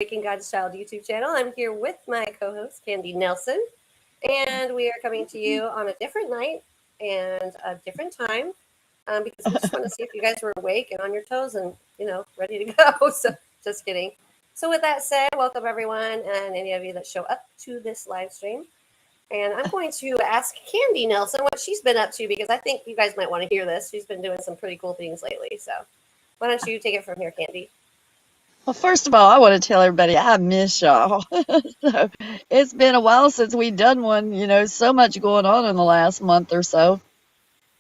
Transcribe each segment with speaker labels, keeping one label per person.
Speaker 1: Breaking God's Child YouTube channel. I'm here with my co-host Candy Nelson, and we are coming to you on a different night and a different time because we just want to see if you guys were awake and on your toes and ready to go. So just kidding. So with that said, welcome everyone and any of you that show up to this live stream. And I'm going to ask Candy Nelson what she's been up to because I think you guys might want to hear this. She's been doing some pretty cool things lately. So why don't you take it from here, Candy?
Speaker 2: Well, first of all, I want to tell everybody I miss y'all. So it's been a while since we done one. So much going on in the last month or so.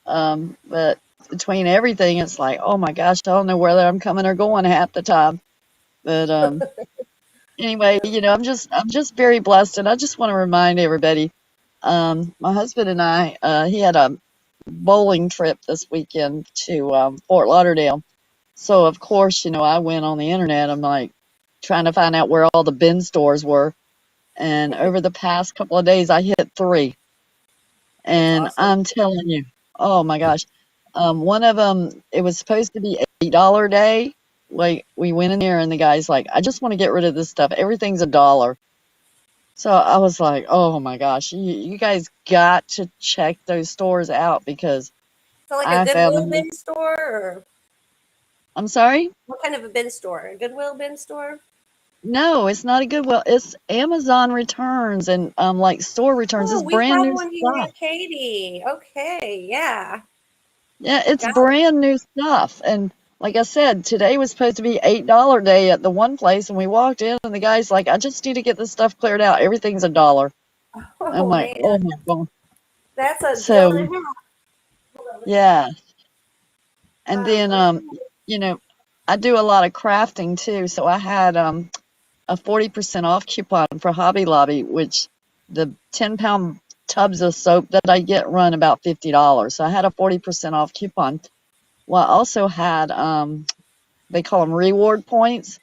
Speaker 2: But between everything, it's like, oh my gosh, I don't know whether I'm coming or going half the time. But anyway, I'm just very blessed, and I just want to remind everybody. My husband and I, he had a bowling trip this weekend to Fort Lauderdale. So of course, I went on the internet. I'm like trying to find out where all the bin stores were. And over the past couple of days, I hit 3. And
Speaker 1: That's awesome.
Speaker 2: I'm telling you, oh my gosh. One of them, it was supposed to be $8 a day. Like we went in there and the guy's like, I just want to get rid of this stuff. Everything's $1. So I was like, oh my gosh, you guys got to check those stores out because
Speaker 1: So like a
Speaker 2: I found
Speaker 1: Goodwill
Speaker 2: them.
Speaker 1: bin store or
Speaker 2: I'm sorry?
Speaker 1: what kind of a bin store? A Goodwill bin store?
Speaker 2: No, it's not a Goodwill. It's Amazon returns and like store returns.
Speaker 1: Oh,
Speaker 2: It's
Speaker 1: we
Speaker 2: brand
Speaker 1: have
Speaker 2: new
Speaker 1: one here
Speaker 2: stuff.
Speaker 1: at Katie. Okay, yeah.
Speaker 2: Yeah, it's
Speaker 1: Got it.
Speaker 2: brand new stuff. And like I said, today was supposed to be $8 day at the one place, and we walked in and the guy's like, I just need to get this stuff cleared out. Everything's $1. I'm
Speaker 1: Oh
Speaker 2: like,
Speaker 1: man,
Speaker 2: oh my God.
Speaker 1: that's a deal
Speaker 2: So
Speaker 1: and a half. Hold on, let's see.
Speaker 2: yeah. And then
Speaker 1: Let's
Speaker 2: you know, I do a lot of crafting too. So I had a 40% off coupon for Hobby Lobby, which the 10-pound tubs of soap that I get run about $50. So I had a 40% off coupon. Well, I also had they call them reward points.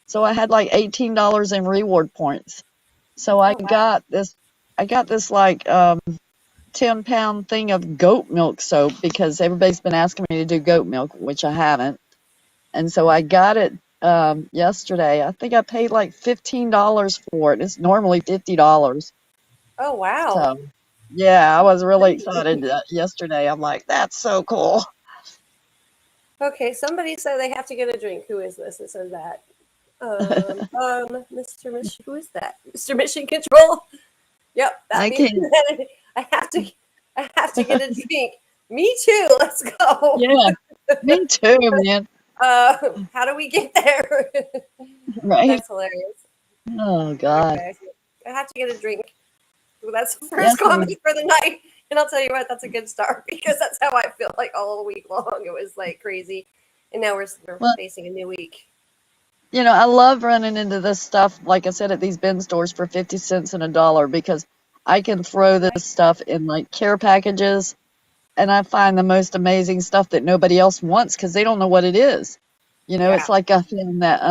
Speaker 2: So I had like $18 in reward points. So
Speaker 1: oh wow.
Speaker 2: I got this like 10-pound thing of goat milk soap because everybody's been asking me to do goat milk, which I haven't. And so I got it yesterday. I think I paid like $15 for it. It's normally $50.
Speaker 1: Oh wow.
Speaker 2: So yeah, I was really excited yesterday. I'm like, that's so cool.
Speaker 1: Okay, somebody said they have to get a drink. Who is this? It says that. Mr. Mission, who is that? Mr. Mission Control. Yep, that
Speaker 2: I
Speaker 1: means
Speaker 2: can,
Speaker 1: that I have to. I have to get a drink. Me too. Let's go.
Speaker 2: yeah, me too, man.
Speaker 1: How do we get there?
Speaker 2: Right?
Speaker 1: That's hilarious.
Speaker 2: Oh God.
Speaker 1: Okay, I have to get a drink. Well, that's the first
Speaker 2: Yes,
Speaker 1: comment for the night, and I'll tell you what, that's a good start because that's how I feel like all week long. It was like crazy, and now we're
Speaker 2: well,
Speaker 1: facing a new week.
Speaker 2: I love running into this stuff, like I said, at these bin stores for 50 cents and $1 because I can throw this
Speaker 1: Right?
Speaker 2: stuff in like care packages and I find the most amazing stuff that nobody else wants because they don't know what it is.
Speaker 1: Yeah.
Speaker 2: It's like I found that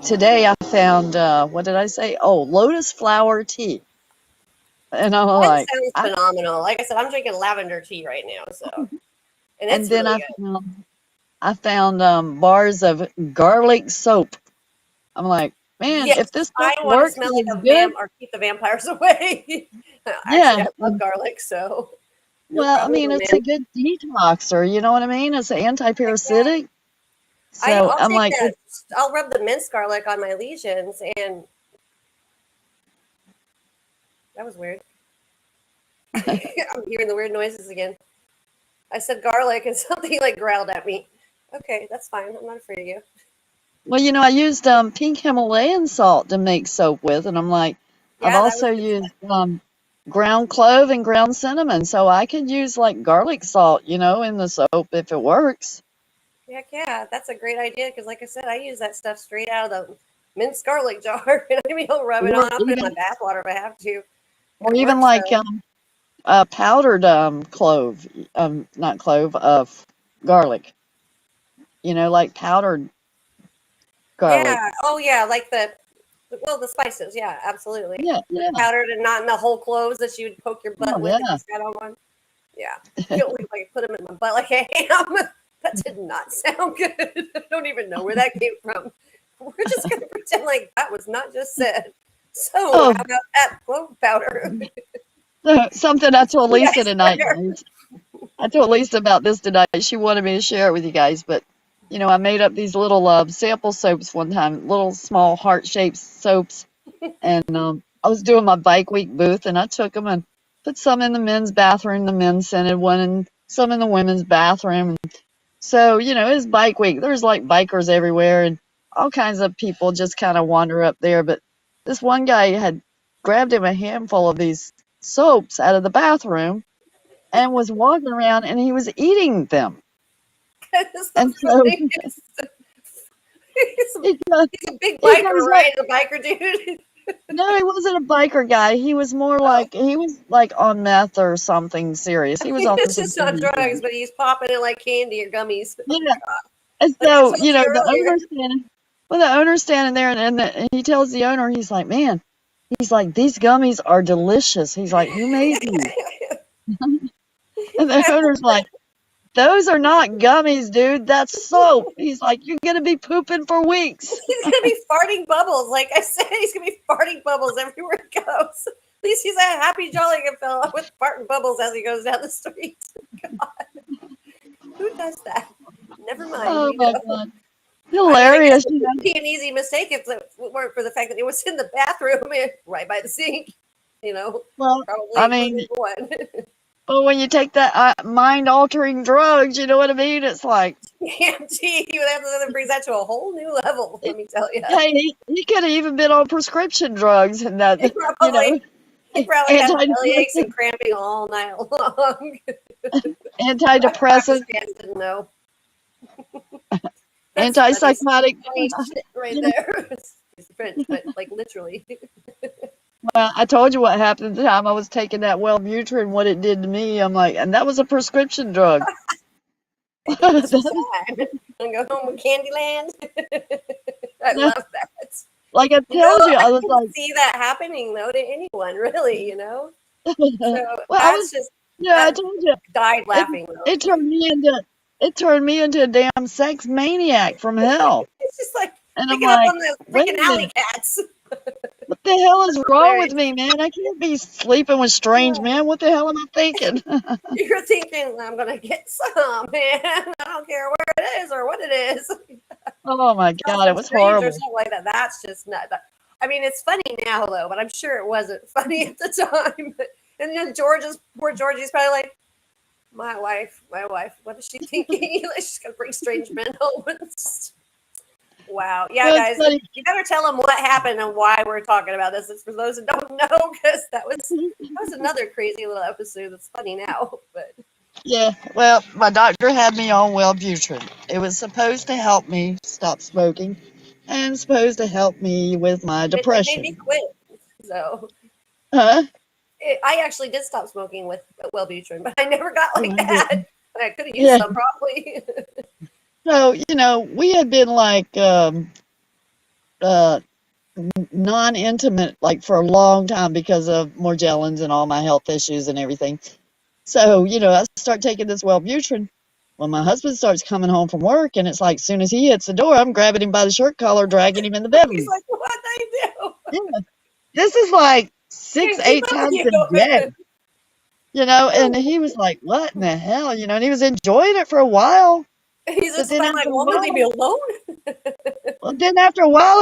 Speaker 2: today I found what did I say? Oh, lotus flower tea. And I'm
Speaker 1: That
Speaker 2: like,
Speaker 1: sounds phenomenal. Like I said, I'm drinking lavender tea right now, so and
Speaker 2: and
Speaker 1: it's
Speaker 2: then
Speaker 1: really good.
Speaker 2: I found bars of garlic soap. I'm like, man, if
Speaker 1: Yes,
Speaker 2: this
Speaker 1: I
Speaker 2: stuff
Speaker 1: want to
Speaker 2: works
Speaker 1: smell
Speaker 2: and
Speaker 1: like
Speaker 2: it's
Speaker 1: a
Speaker 2: good,
Speaker 1: or keep the vampires away. Actually,
Speaker 2: yeah.
Speaker 1: I love garlic, so no
Speaker 2: Well, I
Speaker 1: problem,
Speaker 2: mean, it's a
Speaker 1: man.
Speaker 2: good detoxer, you know what I mean? It's
Speaker 1: Heck yeah.
Speaker 2: anti-parasitic. So
Speaker 1: I'll
Speaker 2: I'm
Speaker 1: take
Speaker 2: like,
Speaker 1: that. I'll rub the minced garlic on my lesions, and that was weird. I'm hearing the weird noises again. I said garlic, and something like growled at me. Okay, that's fine. I'm not afraid of you.
Speaker 2: well, I used pink Himalayan salt to make soap with, and I'm like, I've
Speaker 1: Yeah, that was
Speaker 2: also
Speaker 1: good
Speaker 2: used
Speaker 1: stuff.
Speaker 2: ground clove and ground cinnamon, so I could use like garlic salt, in the soap if it works.
Speaker 1: Heck yeah, that's a great idea because, like I said, I use that stuff straight out of the minced garlic jar, and I mean, I'll rub it
Speaker 2: Or
Speaker 1: on. I'll put it in my
Speaker 2: even,
Speaker 1: bath water if I have to.
Speaker 2: or
Speaker 1: It
Speaker 2: even
Speaker 1: works
Speaker 2: like
Speaker 1: though.
Speaker 2: powdered clove, not clove, of garlic, like powdered garlic.
Speaker 1: Yeah. Oh yeah, like the spices. Yeah, absolutely.
Speaker 2: Yeah, yeah.
Speaker 1: Powdered and not in the whole cloves that you would poke your butt
Speaker 2: Oh,
Speaker 1: with if you
Speaker 2: yeah.
Speaker 1: sat on one. Yeah. Feel like I put them in my butt like a ham. That did not sound good. I don't even know where that came from. We're just going to pretend like that was not just said. So,
Speaker 2: Oh,
Speaker 1: how about that clove powder?
Speaker 2: something I told
Speaker 1: Yeah,
Speaker 2: Lisa
Speaker 1: I
Speaker 2: tonight,
Speaker 1: swear.
Speaker 2: guys. I told Lisa about this tonight. She wanted me to share it with you guys, but I made up these little sample soaps one time, little small heart-shaped soaps, and I was doing my bike week booth, and I took them and put some in the men's bathroom, the men's scented one, and some in the women's bathroom. So, it was bike week. There's like bikers everywhere, and all kinds of people just kind of wander up there. But this one guy had grabbed him a handful of these soaps out of the bathroom and was walking around, and he was eating them.
Speaker 1: That is the
Speaker 2: And so
Speaker 1: funniest. He's
Speaker 2: he goes,
Speaker 1: he's a big
Speaker 2: he
Speaker 1: biker,
Speaker 2: goes like,
Speaker 1: right? A biker dude.
Speaker 2: no, he wasn't a biker guy. He was more
Speaker 1: Oh,
Speaker 2: like, he was like on meth or something serious. He was
Speaker 1: he
Speaker 2: on
Speaker 1: was
Speaker 2: some
Speaker 1: just on
Speaker 2: serious
Speaker 1: drugs,
Speaker 2: drugs.
Speaker 1: but he's popping it like candy or gummies. Oh,
Speaker 2: Yeah.
Speaker 1: God.
Speaker 2: And
Speaker 1: Like I
Speaker 2: so,
Speaker 1: told you
Speaker 2: the
Speaker 1: earlier.
Speaker 2: owner's standing, well, the owner's standing there, and he tells the owner, he's like, man, he's like, these gummies are delicious. He's like, who made these? And the owner's like, those are not gummies, dude. That's soap. He's like, you're going to be pooping for weeks.
Speaker 1: He's gonna be farting bubbles. Like I said, he's gonna be farting bubbles everywhere he goes. At least he's a happy, jolly good fellow with farting bubbles as he goes down the street. God, who does that? Never mind.
Speaker 2: Oh,
Speaker 1: You
Speaker 2: my
Speaker 1: know.
Speaker 2: God.
Speaker 1: I mean, I guess
Speaker 2: Hilarious.
Speaker 1: it would be an easy mistake if it weren't for the fact that it was in the bathroom, right by the sink. You know,
Speaker 2: Well, I
Speaker 1: probably
Speaker 2: mean,
Speaker 1: wasn't one.
Speaker 2: well, when you take that mind-altering drugs, you know what I mean? It's like,
Speaker 1: EMT, that brings that to a whole new level. Let me tell you.
Speaker 2: hey, he could have even been on prescription drugs and that,
Speaker 1: He probably he probably had belly aches
Speaker 2: antidepressant,
Speaker 1: and cramping all night long. I
Speaker 2: antidepressant,
Speaker 1: just didn't know. That's
Speaker 2: antipsychotic.
Speaker 1: funny shit right
Speaker 2: You know,
Speaker 1: there. Excuse French, but like literally.
Speaker 2: well, I told you what happened the time I was taking that Wellbutrin, what it did to me. I'm like, and that was a prescription drug.
Speaker 1: It's just sad. And go home with Candyland. I
Speaker 2: No,
Speaker 1: love that.
Speaker 2: like I
Speaker 1: You know,
Speaker 2: told you,
Speaker 1: I
Speaker 2: I was
Speaker 1: can
Speaker 2: like,
Speaker 1: see that happening though to anyone, really. So
Speaker 2: well, I was,
Speaker 1: that's just
Speaker 2: yeah, I
Speaker 1: that
Speaker 2: told you,
Speaker 1: died
Speaker 2: it,
Speaker 1: laughing though.
Speaker 2: it turned me into, it turned me into a damn sex maniac from hell.
Speaker 1: It's just like
Speaker 2: And I'm
Speaker 1: picking up
Speaker 2: like,
Speaker 1: on the
Speaker 2: wait
Speaker 1: freaking
Speaker 2: a
Speaker 1: alley
Speaker 2: minute.
Speaker 1: cats.
Speaker 2: What the hell is
Speaker 1: That's
Speaker 2: wrong with
Speaker 1: hilarious.
Speaker 2: me, man? I can't be sleeping with strange men. What the hell am I thinking?
Speaker 1: You're thinking I'm gonna get some, man. I don't care where it is or what it is.
Speaker 2: Oh my God, it
Speaker 1: Some
Speaker 2: was
Speaker 1: strange or
Speaker 2: horrible.
Speaker 1: something like that. That's just not. I mean, it's funny now though, but I'm sure it wasn't funny at the time. And then poor Georgie's probably like, my wife, what is she thinking? Like, she's gonna bring strange men home. Wow. Yeah,
Speaker 2: Well, it's
Speaker 1: guys,
Speaker 2: funny.
Speaker 1: you better tell them what happened and why we're talking about this. It's for those that don't know, because that was another crazy little episode that's funny now. But
Speaker 2: Yeah, well, my doctor had me on Wellbutrin. It was supposed to help me stop smoking and supposed to help me with my
Speaker 1: it made me
Speaker 2: depression.
Speaker 1: quit. So
Speaker 2: Huh?
Speaker 1: I actually did stop smoking with Wellbutrin, but I never got
Speaker 2: Oh,
Speaker 1: like
Speaker 2: I
Speaker 1: that.
Speaker 2: didn't.
Speaker 1: I could have used
Speaker 2: Yeah.
Speaker 1: some probably.
Speaker 2: So, we had been like uh, non-intimate like for a long time because of Morgellons and all my health issues and everything. So, I start taking this Wellbutrin. When my husband starts coming home from work, and it's like, soon as he hits the door, I'm grabbing him by the shirt collar, dragging him in the
Speaker 1: He's
Speaker 2: bedroom.
Speaker 1: like, what I do?
Speaker 2: Yeah. This is like six,
Speaker 1: Can't keep
Speaker 2: eight
Speaker 1: up with
Speaker 2: times
Speaker 1: you.
Speaker 2: a day, and he was like, what in the hell, and he was enjoying it for a while.
Speaker 1: He's
Speaker 2: But
Speaker 1: just
Speaker 2: then
Speaker 1: I'm like,
Speaker 2: after a
Speaker 1: woman, leave me
Speaker 2: while,
Speaker 1: alone.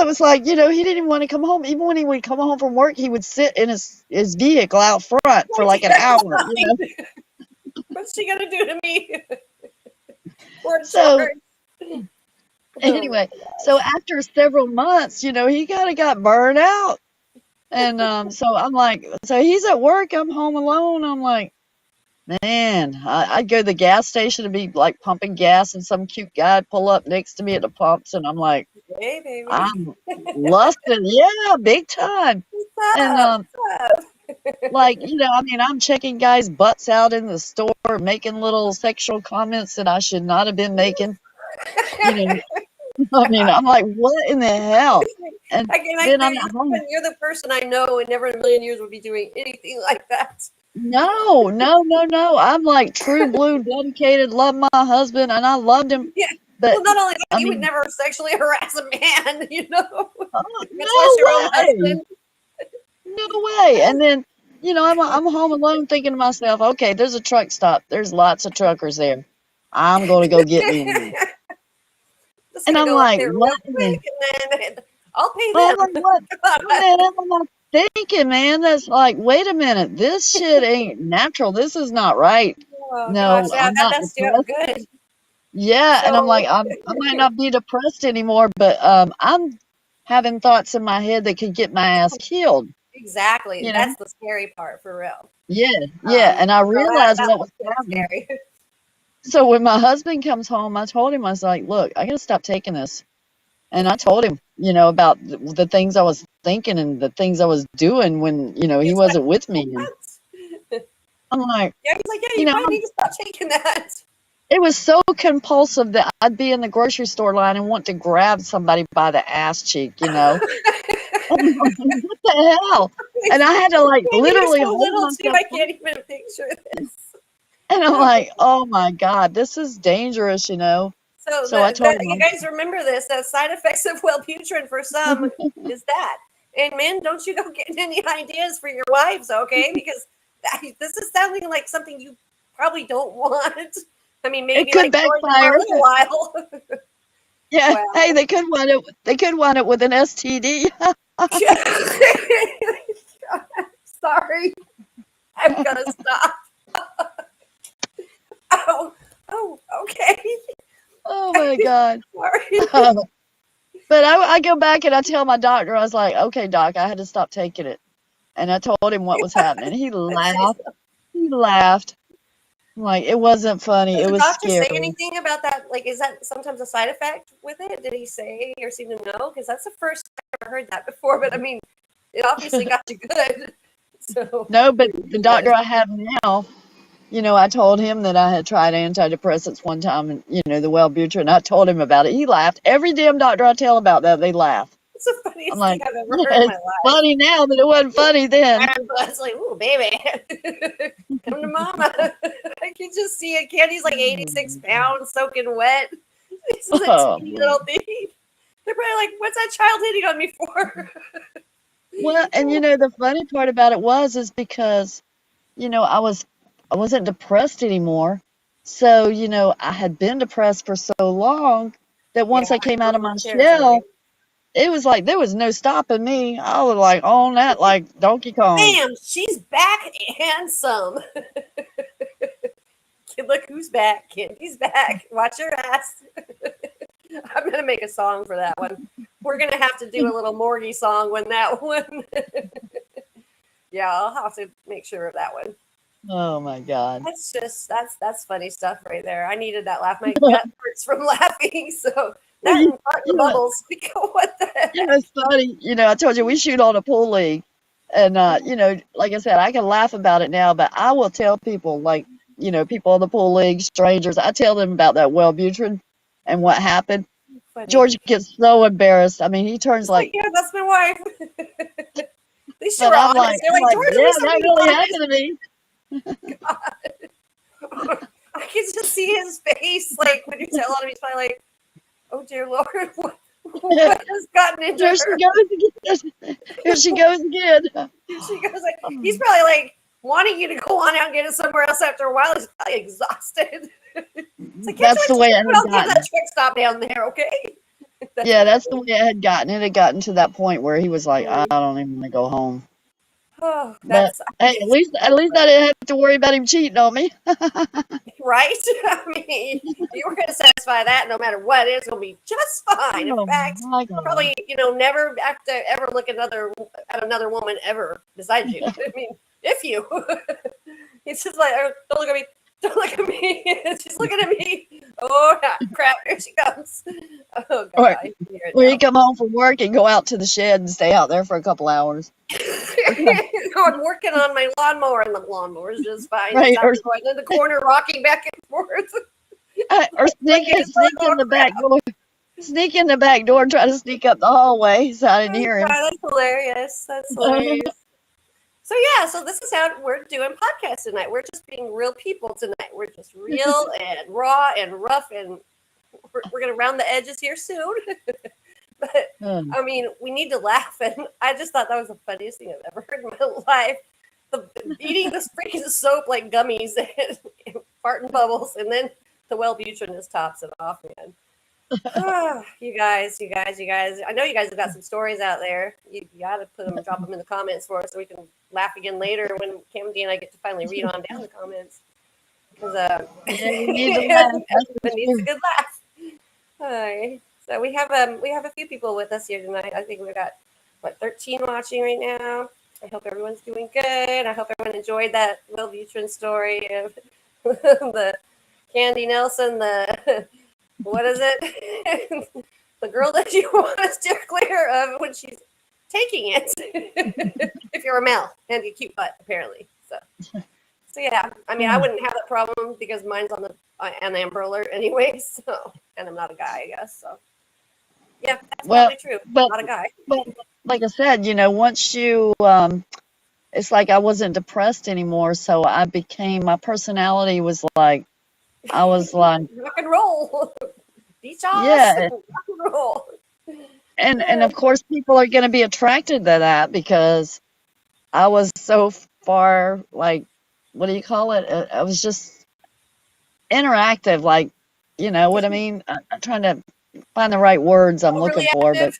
Speaker 2: it was like, he didn't want to come home. Even when he would come home from work, he would sit in his vehicle out front for like an hour.
Speaker 1: What's she gonna do to me? Poor
Speaker 2: So
Speaker 1: George. Oh my
Speaker 2: anyway, so
Speaker 1: gosh.
Speaker 2: after several months, he kind of got burned out. And so I'm like, so he's at work, I'm home alone. I'm like, man, I'd go to the gas station and be like pumping gas, and some cute guy'd pull up next to me at the pumps, and I'm like,
Speaker 1: Hey, baby.
Speaker 2: I'm lusting, yeah, big time.
Speaker 1: What's
Speaker 2: And
Speaker 1: up? What's up?
Speaker 2: like, I mean, I'm checking guys' butts out in the store, making little sexual comments that I should not have been making. You know, I mean, I'm like, what in the hell? And
Speaker 1: I
Speaker 2: then
Speaker 1: know
Speaker 2: I'm at home.
Speaker 1: you're the person I know and never in a million years would be doing anything like that.
Speaker 2: No, no, no, no. I'm like true blue, dedicated, love my husband, and I loved him.
Speaker 1: Yeah.
Speaker 2: But
Speaker 1: Well, not only that,
Speaker 2: I
Speaker 1: you would
Speaker 2: mean,
Speaker 1: never sexually harass a man,
Speaker 2: oh,
Speaker 1: much less your own
Speaker 2: no way.
Speaker 1: husband.
Speaker 2: No way. And then, I'm home alone thinking to myself, okay, there's a truck stop. There's lots of truckers there. I'm going to go get me one.
Speaker 1: Just
Speaker 2: And
Speaker 1: gonna
Speaker 2: I'm
Speaker 1: go up
Speaker 2: like,
Speaker 1: there real
Speaker 2: what?
Speaker 1: quick, and then I'll pay
Speaker 2: Well, I'm like,
Speaker 1: them.
Speaker 2: what? What the hell am I thinking, man? That's like, wait a minute. This shit ain't natural. This is not right.
Speaker 1: Oh gosh,
Speaker 2: No,
Speaker 1: yeah,
Speaker 2: I'm not
Speaker 1: that's yeah,
Speaker 2: depressed.
Speaker 1: good.
Speaker 2: Yeah, and I'm
Speaker 1: So
Speaker 2: like, I might not be depressed anymore, but I'm having thoughts in my head that could get my ass killed,
Speaker 1: exactly,
Speaker 2: you know?
Speaker 1: that's the scary part for real.
Speaker 2: Yeah, yeah. And I
Speaker 1: So that
Speaker 2: realized
Speaker 1: that
Speaker 2: what
Speaker 1: was
Speaker 2: was
Speaker 1: pretty
Speaker 2: happening.
Speaker 1: scary.
Speaker 2: So when my husband comes home, I told him, I was like, look, I gotta stop taking this. And I told him, about the things I was thinking and the things I was doing when, he
Speaker 1: He's like,
Speaker 2: wasn't with me. And
Speaker 1: what?
Speaker 2: I'm like,
Speaker 1: Yeah, he's like, yeah,
Speaker 2: you
Speaker 1: you
Speaker 2: know,
Speaker 1: probably need to stop taking that.
Speaker 2: it was so compulsive that I'd be in the grocery store line and want to grab somebody by the ass cheek. And I'm like, what the hell? And I had to like
Speaker 1: You're
Speaker 2: literally
Speaker 1: so
Speaker 2: hold
Speaker 1: little too.
Speaker 2: myself
Speaker 1: I
Speaker 2: back.
Speaker 1: can't even picture this.
Speaker 2: And I'm
Speaker 1: Oh,
Speaker 2: like, oh my God, this is dangerous.
Speaker 1: so
Speaker 2: So I told
Speaker 1: you
Speaker 2: him,
Speaker 1: guys remember this? The side effects of Wellbutrin for some is that. And men, don't you go getting any ideas for your wives, okay? Because this is sounding like something you probably don't want. I mean,
Speaker 2: it
Speaker 1: maybe
Speaker 2: could
Speaker 1: like for a
Speaker 2: backfire.
Speaker 1: little while.
Speaker 2: Yeah. Hey,
Speaker 1: Wow.
Speaker 2: they could wind up with an STD.
Speaker 1: Sorry, I'm gonna stop. Oh, oh, okay.
Speaker 2: Oh my God.
Speaker 1: Sorry.
Speaker 2: But I go back and I tell my doctor, I was like, okay, doc, I had to stop taking it. And I told him what was happening. He
Speaker 1: I'd say
Speaker 2: laughed.
Speaker 1: so.
Speaker 2: He laughed. Like, it wasn't funny.
Speaker 1: Does
Speaker 2: It
Speaker 1: the
Speaker 2: was
Speaker 1: doctor say
Speaker 2: scary.
Speaker 1: anything about that? Like, is that sometimes a side effect with it? Did he say or seem to know? Because that's the first time I've ever heard that before. But I mean, it obviously got you good. So
Speaker 2: No, but the
Speaker 1: good.
Speaker 2: doctor I have now, I told him that I had tried antidepressants one time and, the Wellbutrin. I told him about it. He laughed. Every damn doctor I tell about that, they laugh.
Speaker 1: It's the
Speaker 2: I'm
Speaker 1: funniest thing
Speaker 2: like,
Speaker 1: I've ever
Speaker 2: yeah,
Speaker 1: heard in my
Speaker 2: it's
Speaker 1: life.
Speaker 2: funny now, but it wasn't funny then.
Speaker 1: And I was like, "Ooh, baby, come to mama." I can just see it. Candy's like 86 pounds, soaking wet. This is a
Speaker 2: Oh,
Speaker 1: teeny
Speaker 2: boy.
Speaker 1: little thing. They're probably like, "What's that child hitting on me for?"
Speaker 2: Well, and the funny part about it is because, I wasn't depressed anymore. So, I had been depressed for so long that
Speaker 1: Yeah,
Speaker 2: once I came
Speaker 1: I
Speaker 2: out of
Speaker 1: know
Speaker 2: my
Speaker 1: the territory.
Speaker 2: shell, it was like there was no stopping me. I was like on that like Donkey Kong.
Speaker 1: Bam! She's back and some. Look who's back. Candy's back. Watch your ass. I'm gonna make a song for that one. We're gonna have to do a little Morgie song when that one. Yeah, I'll have to make sure of that one.
Speaker 2: Oh my God.
Speaker 1: That's just that's funny stuff right there. I needed that laugh. My gut hurts from laughing. So
Speaker 2: Well,
Speaker 1: that and the
Speaker 2: you know,
Speaker 1: bubbles. What the heck?
Speaker 2: it's funny. I told you we shoot on a pool league, and like I said, I can laugh about it now, but I will tell people, like, people in the pool league, strangers. I tell them about that Wellbutrin and what happened.
Speaker 1: Funny.
Speaker 2: George gets so embarrassed. I mean, he turns
Speaker 1: It's like,
Speaker 2: like,
Speaker 1: yeah, that's my wife. At least you
Speaker 2: but
Speaker 1: were
Speaker 2: I'm
Speaker 1: honest.
Speaker 2: like,
Speaker 1: You're
Speaker 2: I'm
Speaker 1: like,
Speaker 2: like,
Speaker 1: George, at
Speaker 2: yeah,
Speaker 1: least I'm
Speaker 2: that
Speaker 1: being
Speaker 2: really
Speaker 1: honest.
Speaker 2: happened to me.
Speaker 1: I can just see his face, like when you tell him, he's probably like, "Oh dear Lord, what has gotten into
Speaker 2: Here she
Speaker 1: her?"
Speaker 2: goes again. Here she goes again.
Speaker 1: She goes like, he's probably like wanting you to go on out and get it somewhere else. After a while, he's probably exhausted. It's like, can't you
Speaker 2: That's
Speaker 1: wait
Speaker 2: the
Speaker 1: till
Speaker 2: way it
Speaker 1: someone
Speaker 2: had
Speaker 1: else get that
Speaker 2: gotten.
Speaker 1: truck stop down there, okay? That's
Speaker 2: Yeah,
Speaker 1: funny.
Speaker 2: that's the way it had gotten. It had gotten to that point where he was like, I don't even want to go home.
Speaker 1: Oh,
Speaker 2: But hey, at least I didn't have to worry about him cheating on me.
Speaker 1: right. I mean, you were going to satisfy that no matter what. It's going to be just fine. In
Speaker 2: Oh
Speaker 1: fact,
Speaker 2: my God.
Speaker 1: probably never have to ever look at another woman ever besides you. I mean, if you, it's just like, oh, don't look at me. Don't look at me. She's looking at me. Oh crap! Here she comes. Oh God,
Speaker 2: Or
Speaker 1: I can hear it
Speaker 2: when you
Speaker 1: now.
Speaker 2: come home from work and go out to the shed and stay out there for a couple hours.
Speaker 1: I'm working on my lawnmower, and the lawnmower's just fine. It's
Speaker 2: Right.
Speaker 1: out in the corner, rocking back and forth.
Speaker 2: Or
Speaker 1: Like
Speaker 2: sneak
Speaker 1: it's like,
Speaker 2: sneak
Speaker 1: oh
Speaker 2: in the
Speaker 1: crap!
Speaker 2: back door. Sneak in the back door and try to sneak up the hallway so I didn't
Speaker 1: Oh
Speaker 2: hear him.
Speaker 1: God, that's hilarious. That's hilarious. So yeah, so this is how we're doing podcasts tonight. We're just being real people tonight. We're just real and raw and rough and we're gonna round the edges here soon. But I mean, we need to laugh, and I just thought that was the funniest thing I've ever heard in my life. Eating this freaking soap like gummies and farting bubbles, and then the Wellbutrin just tops it off, man. You guys. I know you guys have got some stories out there. You got to drop them in the comments for us so we can laugh again later when Camdy and I get to finally read on down the comments. Because
Speaker 2: Yeah, we need to laugh.
Speaker 1: everyone needs a good laugh. Hi. So we have a few people with us here tonight. I think we've got 13 watching right now. I hope everyone's doing good. I hope everyone enjoyed that Will Butrin story of the Candy Nelson, the what is it? The girl that you want to steer clear of when she's taking it. If you're a male and a cute butt, apparently. So yeah, I mean, I wouldn't have that problem because mine's on the Amber Alert anyway. So, and I'm not a guy, I guess. So, yeah, that's probably true.
Speaker 2: But,
Speaker 1: not a guy.
Speaker 2: But like I said, once you, it's like I wasn't depressed anymore. So my personality was like, I was like,
Speaker 1: rock and roll. Beach
Speaker 2: yeah.
Speaker 1: rock and roll.
Speaker 2: And of course, people are going to be attracted to that because I was so far, like, what do you call it? I was just interactive, like, you know what I mean? I'm trying to find the right words I'm looking for, but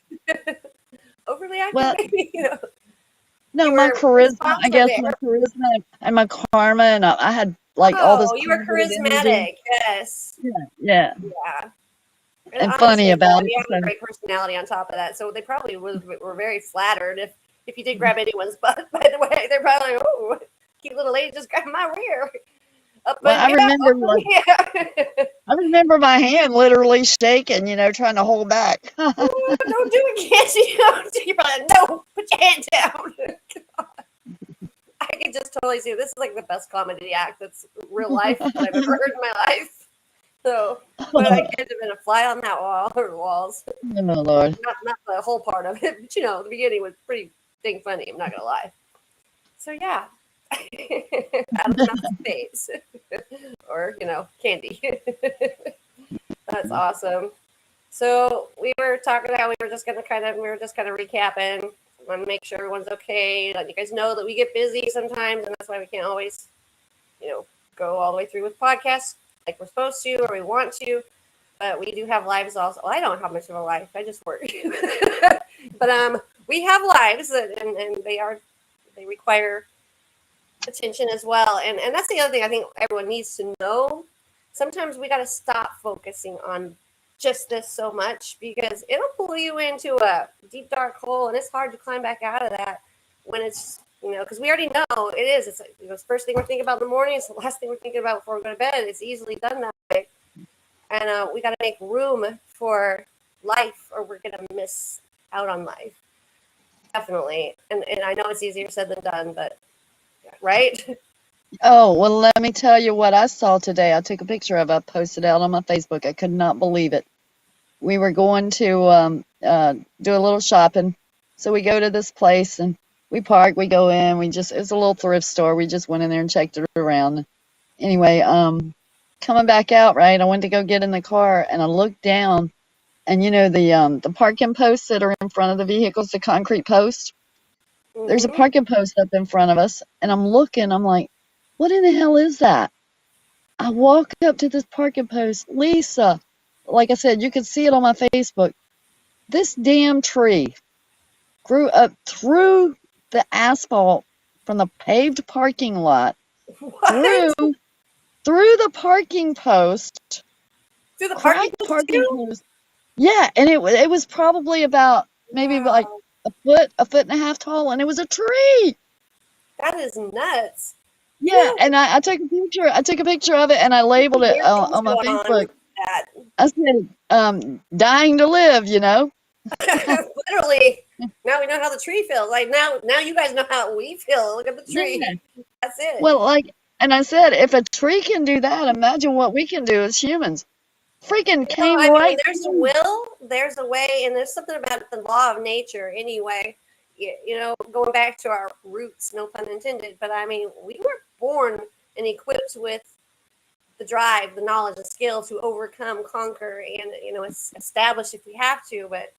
Speaker 1: overly active,
Speaker 2: well,
Speaker 1: maybe.
Speaker 2: no, my charisma, I guess my charisma and my karma, and I had like all this.
Speaker 1: Oh, you were charismatic, yes.
Speaker 2: Yeah. And
Speaker 1: honestly,
Speaker 2: funny about it.
Speaker 1: You have a great personality on top of that, so they probably were very flattered if you did grab anyone's butt. By the way, they're probably like, "Oh, cute little lady just grabbed my rear."
Speaker 2: Well, I remember my hand literally shaking, trying to hold back.
Speaker 1: Don't do it, Cassie. You're probably like, no, put your hand down. I can just totally see this is like the best comedy act that's real life that I've ever heard in my life. So, but I could have been a fly on that wall or walls.
Speaker 2: Oh, Lord.
Speaker 1: Not the whole part of it, but the beginning was pretty dang funny. I'm not gonna lie. So yeah, out of the mouth of babes, or candy. That's awesome. So we were talking about we were just kind of recapping. Want to make sure everyone's okay. Let you guys know that we get busy sometimes, and that's why we can't always, go all the way through with podcasts like we're supposed to or we want to. But we do have lives also. Well, I don't have much of a life. I just work. But we have lives, and they require attention as well. And that's the other thing I think everyone needs to know. Sometimes we got to stop focusing on just this so much because it'll pull you into a deep dark hole, and it's hard to climb back out of that when it's because we already know it is. It's the first thing we're thinking about in the morning. It's the last thing we're thinking about before we go to bed. It's easily done that way, and we got to make room for life, or we're gonna miss out on life. Definitely, and I know it's easier said than done, but right.
Speaker 2: Oh, well, let me tell you what I saw today. I took a picture of it, I posted it out on my Facebook. I could not believe it. We were going to do a little shopping. So we go to this place and we park, we go in, it's a little thrift store. We just went in there and checked it around. Anyway, coming back out, right, I went to go get in the car and I looked down and the parking posts that are in front of the vehicles, the concrete posts. There's a parking post up in front of us and I'm looking, I'm like, what in the hell is that? I walk up to this parking post. Lisa, like I said, you can see it on my Facebook. This damn tree grew up through the asphalt from the paved parking lot through the parking post.
Speaker 1: Through the parking
Speaker 2: post. Yeah, and it was probably about maybe like a foot and a half tall, and it was a tree.
Speaker 1: That is nuts.
Speaker 2: Yeah, and I took a picture. I took a picture of it and I labeled it on my Facebook. I said, "Dying to live,"
Speaker 1: Literally. Now we know how the tree feels. Like now you guys know how we feel. Look at the tree. Yeah. That's it.
Speaker 2: Well, and I said, if a tree can do that, imagine what we can do as humans. Freaking came right.
Speaker 1: There's a will, there's a way, and there's something about the law of nature anyway. Going back to our roots, no pun intended, but I mean, we were born and equipped with the drive, the knowledge, the skill to overcome, conquer, and establish if we have to. But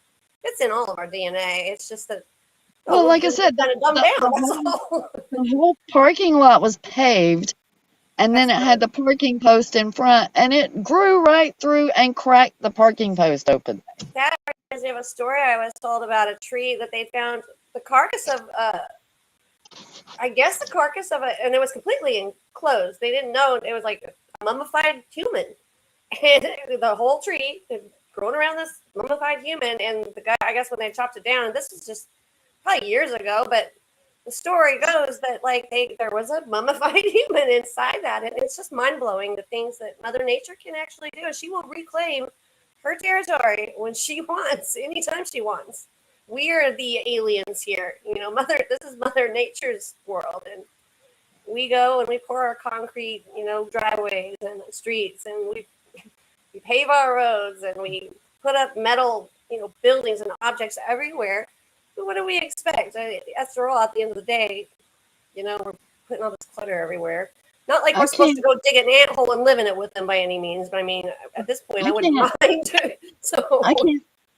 Speaker 1: it's in all of our DNA. It's just that
Speaker 2: Well,
Speaker 1: we're
Speaker 2: like I said,
Speaker 1: kind of dumbed down. That's
Speaker 2: whole,
Speaker 1: all.
Speaker 2: the whole parking lot was paved, and then
Speaker 1: That's
Speaker 2: it had the parking post in front, and it grew right through and cracked the parking post open.
Speaker 1: That reminds me of a story I was told about a tree that they found the carcass of. I guess the carcass of it, and it was completely enclosed. They didn't know it was like a mummified human, and the whole tree had grown around this mummified human. And the guy, I guess, when they chopped it down, and this was just probably years ago, but the story goes that like there was a mummified human inside that, and it's just mind blowing the things that Mother Nature can actually do. And she will reclaim her territory when she wants, anytime she wants. We are the aliens here, this is Mother Nature's world, and we go and we pour our concrete, driveways and streets, and we pave our roads, and we put up metal, buildings and objects everywhere. But what do we expect? After all, at the end of the day, we're putting all this clutter everywhere. Not like we're supposed to go dig an anthole and live in it with them by any means, but I mean, at this point, I wouldn't mind. So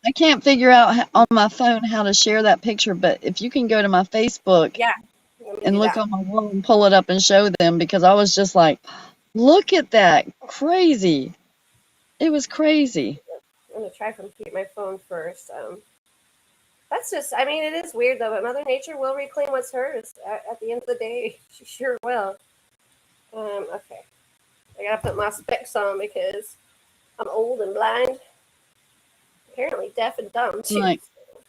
Speaker 2: I can't figure out on my phone how to share that picture, but if you can go to my Facebook and look on my wall and pull it up and show them, because I was just like, look at that. Crazy. It was crazy.
Speaker 1: I'm going to try to keep my phone first. That's just, I mean, it is weird though, but Mother Nature will reclaim what's hers at the end of the day. She sure will. Okay. I got to put my specs on because I'm old and blind. Apparently deaf and dumb too.
Speaker 2: Like,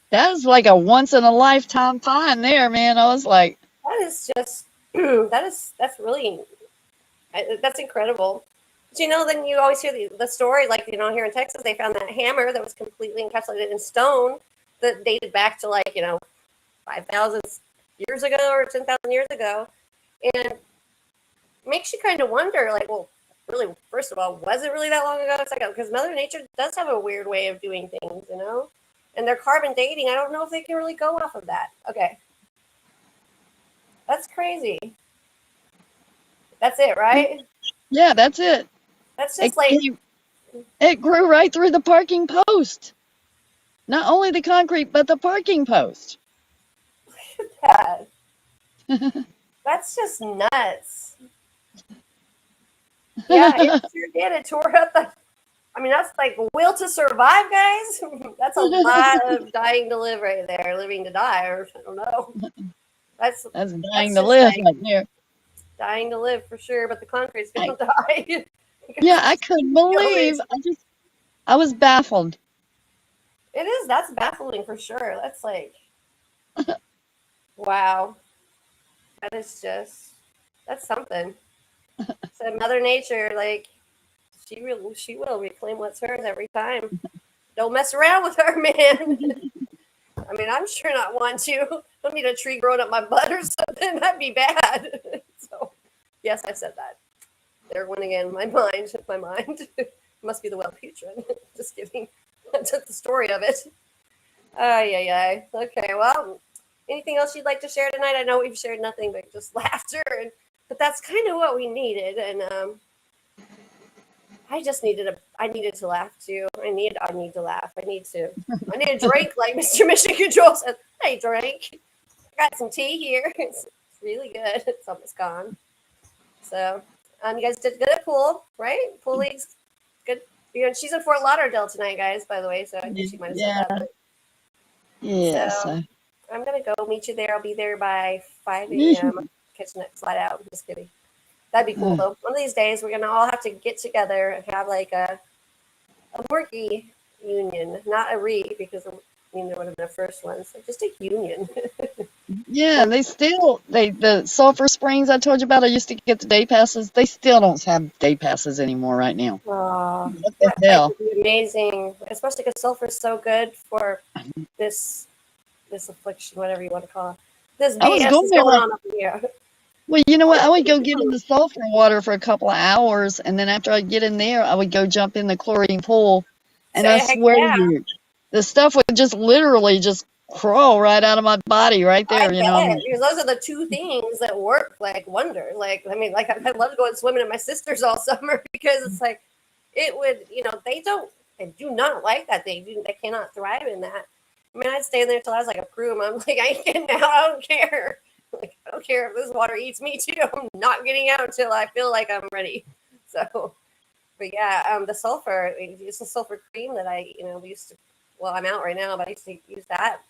Speaker 2: that was like a once in a lifetime find there, man. I was like,
Speaker 1: that is just that's really that's incredible. But then you always hear the story, like here in Texas, they found that hammer that was completely encapsulated in stone that dated back to 5,000 years ago or 10,000 years ago, and it makes you kind of wonder, like, well, really, first of all, was it really that long ago? Second, because Mother Nature does have a weird way of doing things, and their carbon dating, I don't know if they can really go off of that. Okay. That's crazy. That's it, right?
Speaker 2: Yeah, that's it.
Speaker 1: That's just
Speaker 2: it grew right through the parking post. Not only the concrete, but the parking post.
Speaker 1: Look at that. That's just nuts. Yeah, it sure did. It tore up that's like will to survive, guys. That's a lot of dying to live right there. Living to die, or I don't know. That's
Speaker 2: dying to live right there.
Speaker 1: Dying to live for sure, but the concrete's gonna die.
Speaker 2: Yeah, I couldn't believe. I was baffled.
Speaker 1: It is. That's baffling for sure. That's like, wow. That is just, that's something. So Mother Nature, like, she will reclaim what's hers every time. Don't mess around with her, man. I mean, I'm sure not one to. Don't need a tree growing up my butt or something. That'd be bad. So, yes, I said that. There went again. My mind. Must be the well putrid. Just kidding. That's the story of it. Okay, well, anything else you'd like to share tonight? I know we've shared nothing but just laughter, but that's kind of what we needed, and I needed to laugh too. I need to laugh. I need a drink, like Mr. Mission Control said. Hey, drink. I got some tea here. It's really good. It's almost gone. So, you guys did good at pool, right? Pool league's good. She's in Fort Lauderdale tonight, guys, by the way, so I think she might have said that.
Speaker 2: Yes.
Speaker 1: So, I'm going to go meet you there. I'll be there by 5 a.m. Catch the next flight out. I'm just kidding. That'd be cool, though. One of these days, we're going to all have to get together and have like a worky union, not a re, because would have been the first one. So just a union.
Speaker 2: Yeah, the Sulphur Springs I told you about, I used to get the day passes. They still don't have day passes anymore right now.
Speaker 1: Oh,
Speaker 2: what the hell?
Speaker 1: That would be amazing, especially because sulfur is so good for this affliction, whatever you want to call it. This BS is going on up here.
Speaker 2: Well, you know what? I would go get in the sulfur water for a couple of hours, and then after I get in there, I would go jump in the chlorine pool, and I swear to you, the stuff would just literally just crawl right out of my body right
Speaker 1: I
Speaker 2: there.
Speaker 1: bet, because those are the two things that work like wonders. Like, I mean, like I love going swimming at my sister's all summer because it's like it would, they do not like that. They cannot thrive in that. I mean, I'd stay in there till I was like a prune. I'm like, I ain't getting out. I don't care. Like, I don't care if this water eats me too. I'm not getting out until I feel like I'm ready. So, but yeah, the sulfur, it's a sulfur cream that we used to, well, I'm out right now, but I used to use that,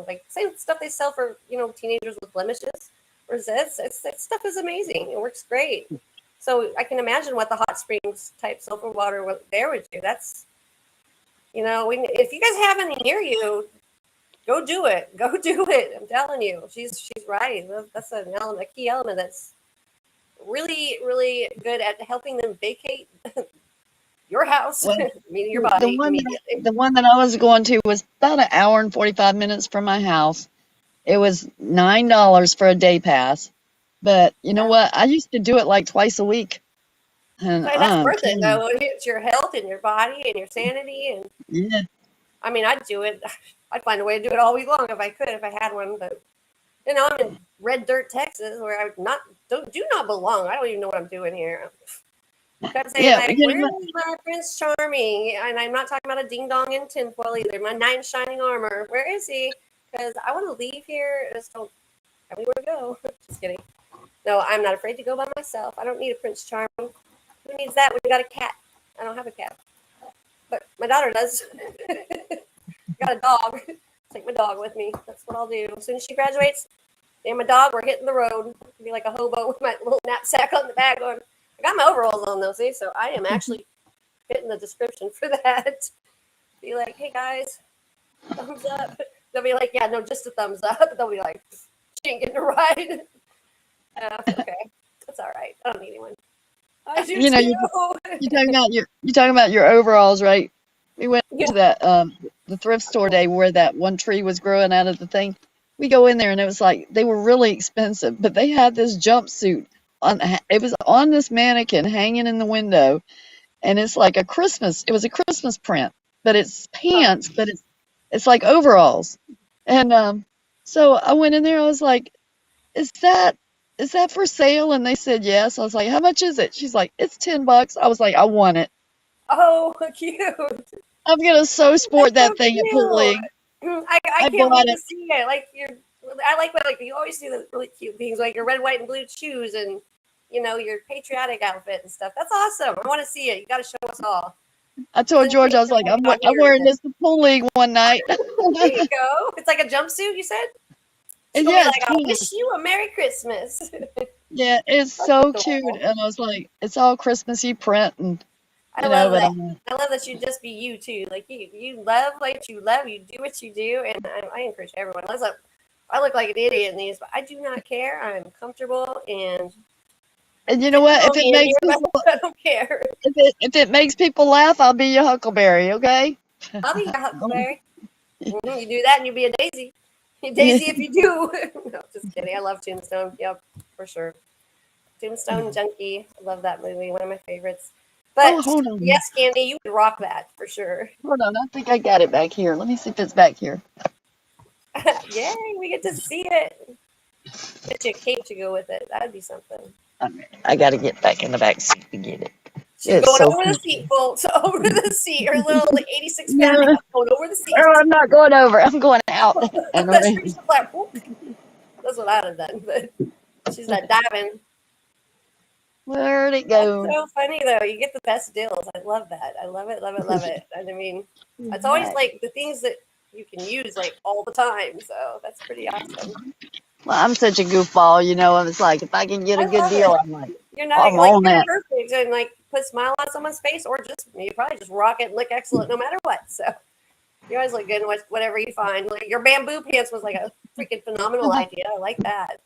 Speaker 1: like same stuff they sell for, teenagers with blemishes or zits. That stuff is amazing. It works great. So I can imagine what the hot springs type sulfur water there would do. That's, if you guys have any near you, go do it. Go do it. I'm telling you, she's right. That's an element, a key element that's really, really good at helping them vacate your house,
Speaker 2: Well,
Speaker 1: meaning your
Speaker 2: the
Speaker 1: body
Speaker 2: one
Speaker 1: immediately.
Speaker 2: the one that I was going to was about an hour and 45 minutes from my house. It was $9 for a day pass. But you know
Speaker 1: Yeah.
Speaker 2: what? I used to do it like twice a week. And
Speaker 1: But that's
Speaker 2: I'm
Speaker 1: worth it
Speaker 2: telling
Speaker 1: though. It's your health and your body and your sanity. And
Speaker 2: you, yeah.
Speaker 1: I mean, I'd do it. I'd find a way to do it all week long if I could, if I had one. But I'm in red dirt, Texas, where I do not belong. I don't even know what I'm doing here. I kept saying
Speaker 2: Yeah,
Speaker 1: like,
Speaker 2: you know
Speaker 1: "Where's
Speaker 2: what?
Speaker 1: my Prince Charming?" And I'm not talking about a ding dong in tinfoil either. My knight in shining armor. Where is he? Because I want to leave here. I just don't have anywhere to go. Just kidding. No, I'm not afraid to go by myself. I don't need a Prince Charming. Who needs that when you got a cat? I don't have a cat, but my daughter does. Got a dog. Take my dog with me. That's what I'll do. As soon as she graduates, me and my dog, we're hitting the road. I'll be like a hobo with my little knapsack on the back going, I got my overalls on though, see? So I am actually fitting the description for that. Be like, hey guys, thumbs up. They'll be like, yeah, no, just a thumbs up. They'll be like, she ain't getting a ride. Okay. That's all right. I don't need anyone. I do
Speaker 2: You know,
Speaker 1: too.
Speaker 2: you're talking about your overalls, right? We went
Speaker 1: Yeah.
Speaker 2: to that the thrift store day where that one tree was growing out of the thing. We go in there and it was like they were really expensive, but they had this jumpsuit on. It was on this mannequin hanging in the window, and it's like it was a Christmas print, but it's pants, but it's like overalls. And so I went in there, I was like, is that for sale? And they said yes. I was like, how much is it? She's like, it's $10. I was like, I want it.
Speaker 1: Oh, cute.
Speaker 2: I'm gonna so
Speaker 1: That's
Speaker 2: sport
Speaker 1: so
Speaker 2: that thing at Pool League.
Speaker 1: cute. I
Speaker 2: I
Speaker 1: can't
Speaker 2: bought
Speaker 1: wait to
Speaker 2: it.
Speaker 1: see it. I like when you always see the really cute things like your red, white, and blue shoes and your patriotic outfit and stuff. That's awesome. I want to see it. You got to show us all.
Speaker 2: I
Speaker 1: So
Speaker 2: told
Speaker 1: then you
Speaker 2: George,
Speaker 1: can
Speaker 2: I was
Speaker 1: tell
Speaker 2: like,
Speaker 1: me about
Speaker 2: I'm
Speaker 1: hearing
Speaker 2: wearing
Speaker 1: it.
Speaker 2: this to Pool League one night.
Speaker 1: There you go. It's like a jumpsuit. You said she's
Speaker 2: And
Speaker 1: gonna be
Speaker 2: yeah, it's
Speaker 1: like, "I
Speaker 2: pink.
Speaker 1: wish you a Merry Christmas."
Speaker 2: Yeah, it's
Speaker 1: That's
Speaker 2: so cute.
Speaker 1: adorable.
Speaker 2: And I was like, it's all Christmassy print and
Speaker 1: I love
Speaker 2: but
Speaker 1: that.
Speaker 2: I'm like,
Speaker 1: I love that you just be you too. Like you love what you love. You do what you do, and I encourage everyone. I look like an idiot in these, but I do not care. I'm comfortable and
Speaker 2: and you know
Speaker 1: fit
Speaker 2: what? If it
Speaker 1: me in
Speaker 2: makes
Speaker 1: here, but
Speaker 2: people
Speaker 1: I don't care.
Speaker 2: if it makes people laugh, I'll be your Huckleberry, okay?
Speaker 1: I'll be your Huckleberry. You do that, and you'll be a Daisy.
Speaker 2: Yeah.
Speaker 1: Daisy, if you do. No, just kidding. I love Tombstone. Yep, for sure. Tombstone Junkie. I love that movie. One of my favorites.
Speaker 2: Oh,
Speaker 1: But
Speaker 2: hold on.
Speaker 1: yes, Candy, you would rock that for sure.
Speaker 2: Hold on. I think I got it back here. Let me see if it's back here.
Speaker 1: Yay, we get to see it. Get you a cape to go with it. That'd be something.
Speaker 2: I got to get back in the back seat to get it.
Speaker 1: She's
Speaker 2: It's
Speaker 1: going
Speaker 2: so
Speaker 1: over the
Speaker 2: cute.
Speaker 1: seat, folks. Over the seat. Her little 86-pound
Speaker 2: No,
Speaker 1: ass going over the seat.
Speaker 2: oh, I'm not going over. I'm going out and
Speaker 1: That's
Speaker 2: around.
Speaker 1: pretty like, whoop. That's what I'd have done. But she's not diving.
Speaker 2: Where'd it
Speaker 1: That's
Speaker 2: go?
Speaker 1: so funny though. You get the best deals. I love that. I love it, love it, love it. And I mean, it's always
Speaker 2: Right.
Speaker 1: like the things that you can use like all the time. So that's pretty awesome.
Speaker 2: Well, I'm such a goofball, and it's like if I can get
Speaker 1: I
Speaker 2: a good
Speaker 1: love
Speaker 2: deal,
Speaker 1: it.
Speaker 2: I'm like,
Speaker 1: You're not
Speaker 2: I'm
Speaker 1: like
Speaker 2: on
Speaker 1: you're
Speaker 2: that.
Speaker 1: perfect and like put a smile on someone's face, or just you probably just rock it and look excellent no matter what. So you always look good in whatever you find. Like your bamboo pants was like a freaking phenomenal idea. I like that.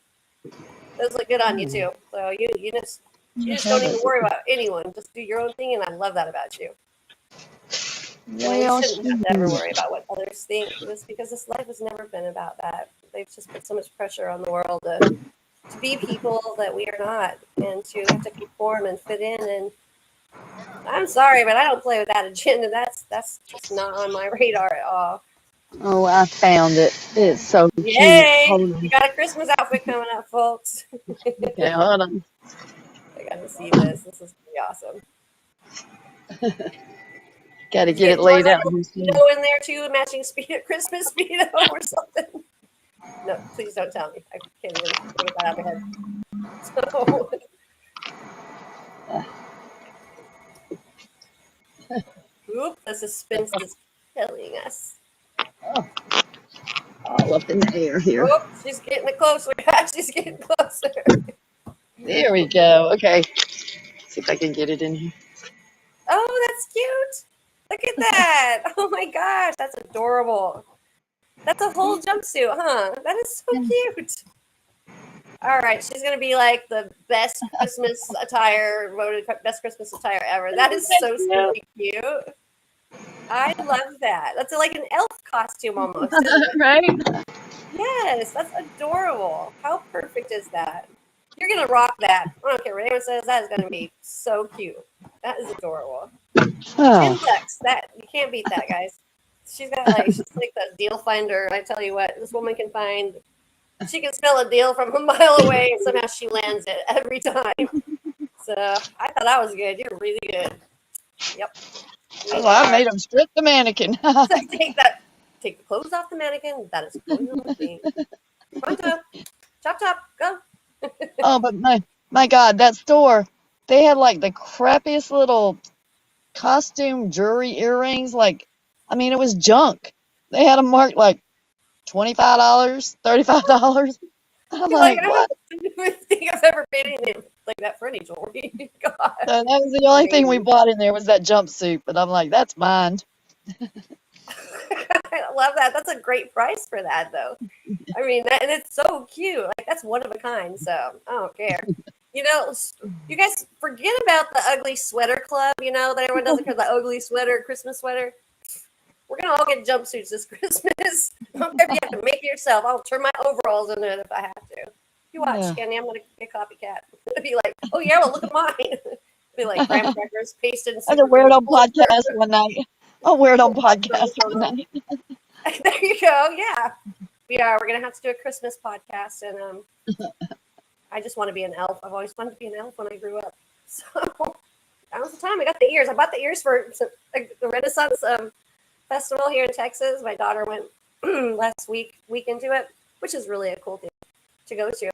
Speaker 1: Those look good on you too. So you just don't need to worry about anyone. Just do your own thing, and I love that about you. You
Speaker 2: Well,
Speaker 1: shouldn't have to ever
Speaker 2: shoot.
Speaker 1: worry about what others think, just because this life has never been about that. They've just put so much pressure on the world to be people that we are not, and to have to conform and fit in. And I'm sorry, but I don't play with that agenda. That's just not on my radar at all.
Speaker 2: Oh, I found it. It's so cute.
Speaker 1: Yay!
Speaker 2: Hold
Speaker 1: We
Speaker 2: on.
Speaker 1: got a Christmas outfit coming up, folks.
Speaker 2: Okay, hold on.
Speaker 1: I got to see this. This is pretty awesome.
Speaker 2: Got to
Speaker 1: Did you
Speaker 2: get
Speaker 1: get
Speaker 2: it laid out
Speaker 1: Marshall
Speaker 2: here soon.
Speaker 1: Speedo in there too, matching Christmas Speedo or something? No, please don't tell me. I can't even get that out of my head. So, oop, the suspense is killing us.
Speaker 2: Oh, all up in the air here.
Speaker 1: Oh, she's getting it closer. She's getting closer.
Speaker 2: There we go. Okay. See if I can get it in here.
Speaker 1: Oh, that's cute. Look at that. Oh my gosh, that's adorable. That's a whole jumpsuit, huh? That is so cute. All right, she's gonna be like the best Christmas attire, voted best Christmas attire ever. That is so stinking cute. I love that. That's like an elf costume almost, isn't it?
Speaker 2: Right?
Speaker 1: Yes, that's adorable. How perfect is that? You're gonna rock that. I don't care what anyone says. That is gonna be so cute. That is adorable.
Speaker 2: Oh.
Speaker 1: 10 bucks. That you can't beat that, guys. She's like the deal finder. I tell you what, this woman can find. She can smell a deal from a mile away, and somehow she lands it every time. So I thought that was good. You're really good. Yep. We
Speaker 2: Oh, I
Speaker 1: are.
Speaker 2: made them strip the mannequin.
Speaker 1: Take that. Take the clothes off the mannequin. That is going on the thing. Pronto. Chop chop. Go.
Speaker 2: Oh, but my God, that store, they had like the crappiest little costume jewelry earrings. Like, I mean, it was junk. They had them marked like $25, $35. I'm
Speaker 1: You're like,
Speaker 2: like,
Speaker 1: I
Speaker 2: what?
Speaker 1: don't think I've ever been in it like that for any jewelry. God.
Speaker 2: So that was the only thing we
Speaker 1: Crazy.
Speaker 2: bought in there was that jumpsuit. But I'm like, that's mine.
Speaker 1: I love that. That's a great price for that, though. I mean, and it's so cute. Like that's one of a kind. So I don't care. You know, you guys forget about the ugly sweater club. You know that everyone does it because the ugly sweater, Christmas sweater. We're gonna all get jumpsuits this Christmas. I don't care if you have to make it yourself. I'll turn my overalls into it if I have to. You watch,
Speaker 2: Yeah.
Speaker 1: Kenny. I'm gonna be a copycat. It'll be like, oh yeah, well look at mine. It'll be like graham crackers pasted in
Speaker 2: I had a
Speaker 1: super glue.
Speaker 2: weird on podcast one night. A weird on podcast one night.
Speaker 1: There you go. Yeah, we are. We're gonna have to do a Christmas podcast, and I just want to be an elf. I've always wanted to be an elf when I grew up. So that was the time. I got the ears. I bought the ears for the Renaissance festival here in Texas. My daughter went last week into it, which is really a cool thing to go to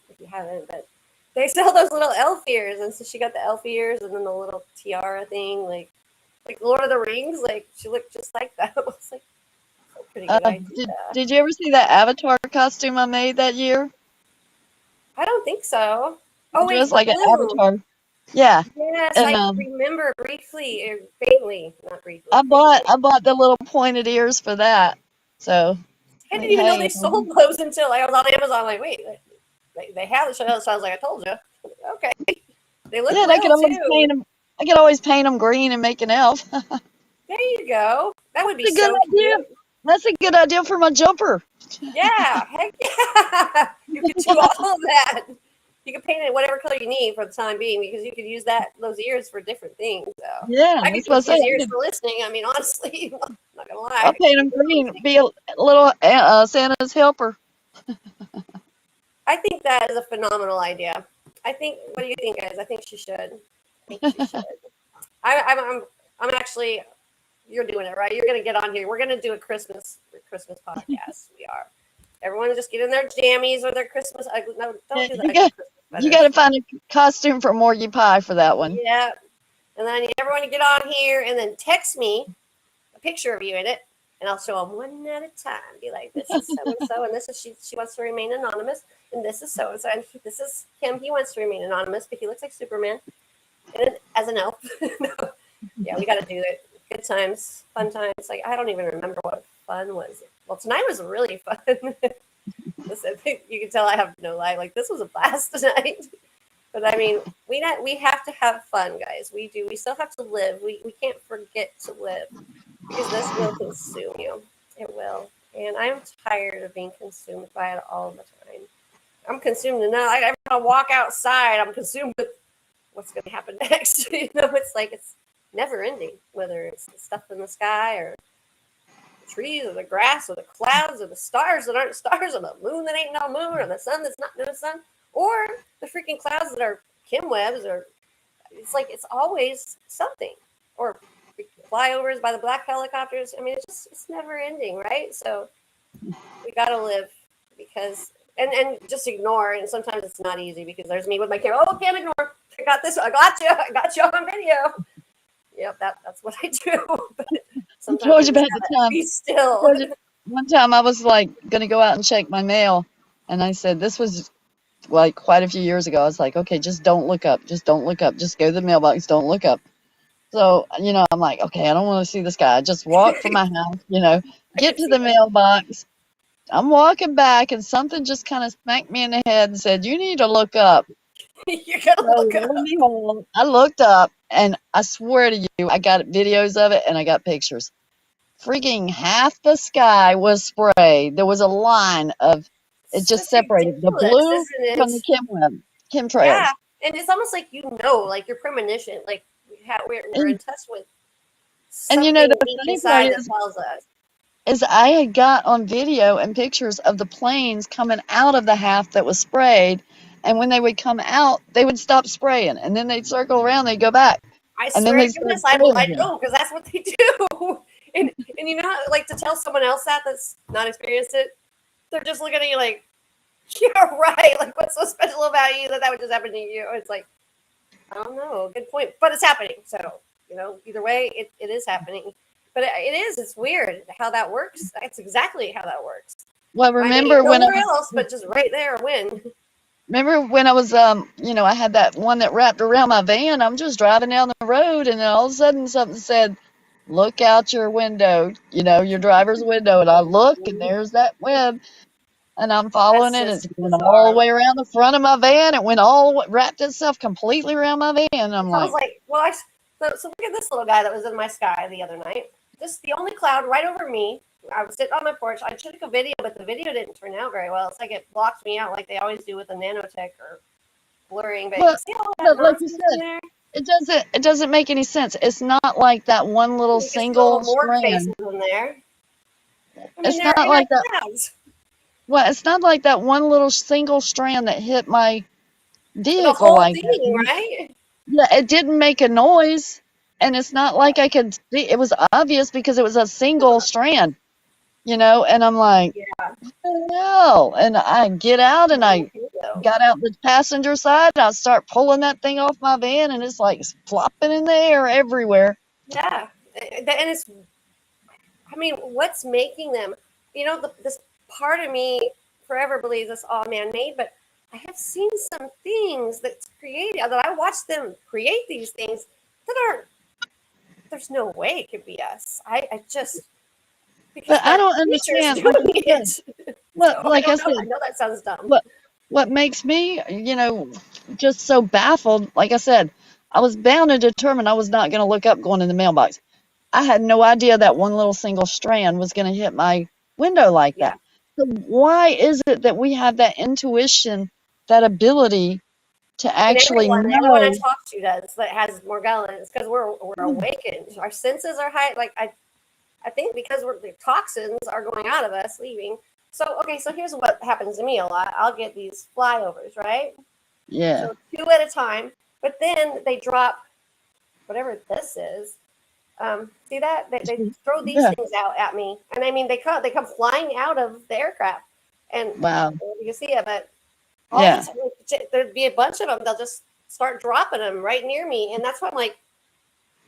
Speaker 1: if you haven't. But they sell those little elf ears, and so she got the elf ears and then the little tiara thing, like Lord of the Rings. Like she looked just like that. I was like, that's a pretty good idea.
Speaker 2: Did you ever see that Avatar costume I made that year?
Speaker 1: I don't think so. Oh wait,
Speaker 2: Dressed
Speaker 1: the
Speaker 2: like an
Speaker 1: blue.
Speaker 2: avatar. Yeah.
Speaker 1: Yes,
Speaker 2: And
Speaker 1: I remember briefly, or faintly, not briefly, faintly.
Speaker 2: I bought the little pointed ears for that. So
Speaker 1: I
Speaker 2: like,
Speaker 1: didn't even know
Speaker 2: hey,
Speaker 1: they sold those until I was on Amazon. I'm like, wait, they have it. So I was like, I told you. Okay, they look
Speaker 2: yeah,
Speaker 1: real too.
Speaker 2: I could always paint them green and make an elf. That's
Speaker 1: There you go. That would be
Speaker 2: a good
Speaker 1: so
Speaker 2: idea.
Speaker 1: cute.
Speaker 2: That's a good idea for my jumper.
Speaker 1: Yeah, heck yeah. You could do all of that. You could paint it whatever color you need for the time being because you could use those ears for different things. So
Speaker 2: Yeah,
Speaker 1: I could
Speaker 2: that's what I
Speaker 1: just
Speaker 2: say.
Speaker 1: use ears for listening. I mean, honestly, I'm not gonna
Speaker 2: I'll
Speaker 1: lie.
Speaker 2: paint them green. Be a little Santa's helper.
Speaker 1: I think that is a phenomenal idea. I think. What do you think, guys? I think she should. I think she should. I'm actually. You're doing it right. You're gonna get on here. We're gonna do a Christmas podcast. We are. Everyone just get in their jammies or their Christmas. No, don't do the ugly Christmas
Speaker 2: You got
Speaker 1: sweaters.
Speaker 2: to find a costume for Morgie Pie for that one.
Speaker 1: Yeah. And then I need everyone to get on here and then text me a picture of you in it, and I'll show them one at a time. Be like, this is so and so, and this is she wants to remain anonymous, and this is so and so, and this is him. He wants to remain anonymous, but he looks like Superman, and as an elf. No. Yeah, we got to do it. Good times, fun times. Like I don't even remember what fun was. Well, tonight was really fun. Listen, you can tell I have no life. Like this was a blast tonight. But I mean, we have to have fun, guys. We do. We still have to live. We can't forget to live because this will consume you. It will. And I'm tired of being consumed by it all the time. I'm consumed enough. Every time I walk outside, I'm consumed with what's going to happen next. It's like it's never ending. Whether it's the stuff in the sky or trees or the grass or the clouds or the stars that aren't stars or the moon that ain't no moon or the sun that's not no sun or the freaking clouds that are cobwebs or it's like it's always something or flyovers by the black helicopters. I mean, it's never ending, right? So we gotta live because and just ignore. And sometimes it's not easy because there's me with my camera. Oh, can't ignore. I got this. I got you on video. Yep, that's what I do. But
Speaker 2: I told
Speaker 1: sometimes
Speaker 2: you
Speaker 1: I just
Speaker 2: about the
Speaker 1: gotta
Speaker 2: time.
Speaker 1: be
Speaker 2: I
Speaker 1: still.
Speaker 2: told you one time I was like gonna go out and check my mail, and I said this was like quite a few years ago. I was like, okay, just don't look up. Just don't look up. Just go to the mailbox. Don't look up. So, I'm like, okay, I don't want to see this guy. I just walk from my house,
Speaker 1: I
Speaker 2: get
Speaker 1: can
Speaker 2: to
Speaker 1: see
Speaker 2: the
Speaker 1: that.
Speaker 2: mailbox. I'm walking back, and something just kind of smacked me in the head and said, you need to look up.
Speaker 1: You're gonna
Speaker 2: So,
Speaker 1: look
Speaker 2: lo
Speaker 1: up.
Speaker 2: and behold, I looked up, and I swear to you, I got videos of it and I got pictures. Freaking half the sky was sprayed. There was a line of it
Speaker 1: It's
Speaker 2: just
Speaker 1: just
Speaker 2: separated the
Speaker 1: ridiculous,
Speaker 2: blue
Speaker 1: isn't
Speaker 2: from the
Speaker 1: it? Yeah,
Speaker 2: chemtrails.
Speaker 1: and it's almost like like your premonition, like we're in
Speaker 2: And
Speaker 1: touch with
Speaker 2: the
Speaker 1: something deep
Speaker 2: funny part
Speaker 1: inside that tells us.
Speaker 2: is I had got on video and pictures of the planes coming out of the half that was sprayed, and when they would come out, they would stop spraying, and then they'd circle around, they'd go back,
Speaker 1: I
Speaker 2: and then
Speaker 1: swear to
Speaker 2: they'd start
Speaker 1: goodness,
Speaker 2: spraying
Speaker 1: I
Speaker 2: again.
Speaker 1: know because that's what they do. And you know, how, like to tell someone else that's not experienced it, they're just looking at you like, you're right. Like, what's so special about you that would just happen to you? It's like, I don't know. Good point, but it's happening. So either way, it is happening. But it is. It's weird how that works. That's exactly how that works.
Speaker 2: Well,
Speaker 1: I mean, nowhere else, but just right there. When
Speaker 2: remember when I was, I had that one that wrapped around my van. I'm just driving down the road, and then all of a sudden something said, "Look out your window," your driver's window, and I look, and there's that web, and I'm following
Speaker 1: that's
Speaker 2: it.
Speaker 1: just
Speaker 2: It's going all the
Speaker 1: bizarre.
Speaker 2: way around the front of my van. It went wrapped itself completely around my van. I'm
Speaker 1: So I was
Speaker 2: like,
Speaker 1: like, well, so look at this little guy that was in my sky the other night. Just the only cloud right over me. I was sitting on my porch. I took a video, but the video didn't turn out very well. It's like it blocked me out, like they always do with the nanotech or blurring. But you
Speaker 2: well,
Speaker 1: see all that
Speaker 2: but like you
Speaker 1: nonsense in
Speaker 2: said,
Speaker 1: there?
Speaker 2: it doesn't make any sense. It's not like that one little
Speaker 1: You can see little
Speaker 2: single
Speaker 1: morgue faces
Speaker 2: strand.
Speaker 1: in there. I mean,
Speaker 2: It's
Speaker 1: they're
Speaker 2: not
Speaker 1: in our
Speaker 2: like that.
Speaker 1: clouds.
Speaker 2: Well, it's not like that one little single strand that hit my
Speaker 1: The
Speaker 2: vehicle
Speaker 1: whole
Speaker 2: like that.
Speaker 1: thing, right?
Speaker 2: Yeah, it didn't make a noise, and it's not like I could see. It was obvious because it was a single strand, and I'm like,
Speaker 1: Yeah.
Speaker 2: what the hell? And I get out and I
Speaker 1: So,
Speaker 2: got out the passenger side. And I start pulling that thing off my van, and it's like flopping in the air everywhere.
Speaker 1: yeah. And it's, I mean, what's making them? This part of me forever believes it's all man made, but I have seen some things that's created that I watched them create these things that aren't, there's no way it could be us. I just, because
Speaker 2: But I
Speaker 1: they're
Speaker 2: don't
Speaker 1: creatures
Speaker 2: understand, like
Speaker 1: doing
Speaker 2: you said,
Speaker 1: it.
Speaker 2: what,
Speaker 1: So I
Speaker 2: like I
Speaker 1: don't know. I
Speaker 2: said,
Speaker 1: know that sounds dumb.
Speaker 2: what, what makes me, just so baffled. Like I said, I was bound and determined I was not going to look up going in the mailbox. I had no idea that one little single strand was going to hit my window like
Speaker 1: Yeah.
Speaker 2: that. So why is it that we have that intuition, that ability to
Speaker 1: And
Speaker 2: actually
Speaker 1: everyone I
Speaker 2: know?
Speaker 1: talk to does that has Morgellons because we're awakened. Our senses are high. Like I think because the toxins are going out of us, leaving. So okay, so here's what happens to me a lot. I'll get these flyovers, right?
Speaker 2: Yeah,
Speaker 1: So two at a time, but then they drop whatever this is. See that they throw these
Speaker 2: yeah,
Speaker 1: things out at me, and I mean they come flying out of the aircraft, and
Speaker 2: wow,
Speaker 1: you can see it, but all the
Speaker 2: yeah.
Speaker 1: time there'd be a bunch of them. They'll just start dropping them right near me, and that's why I'm like,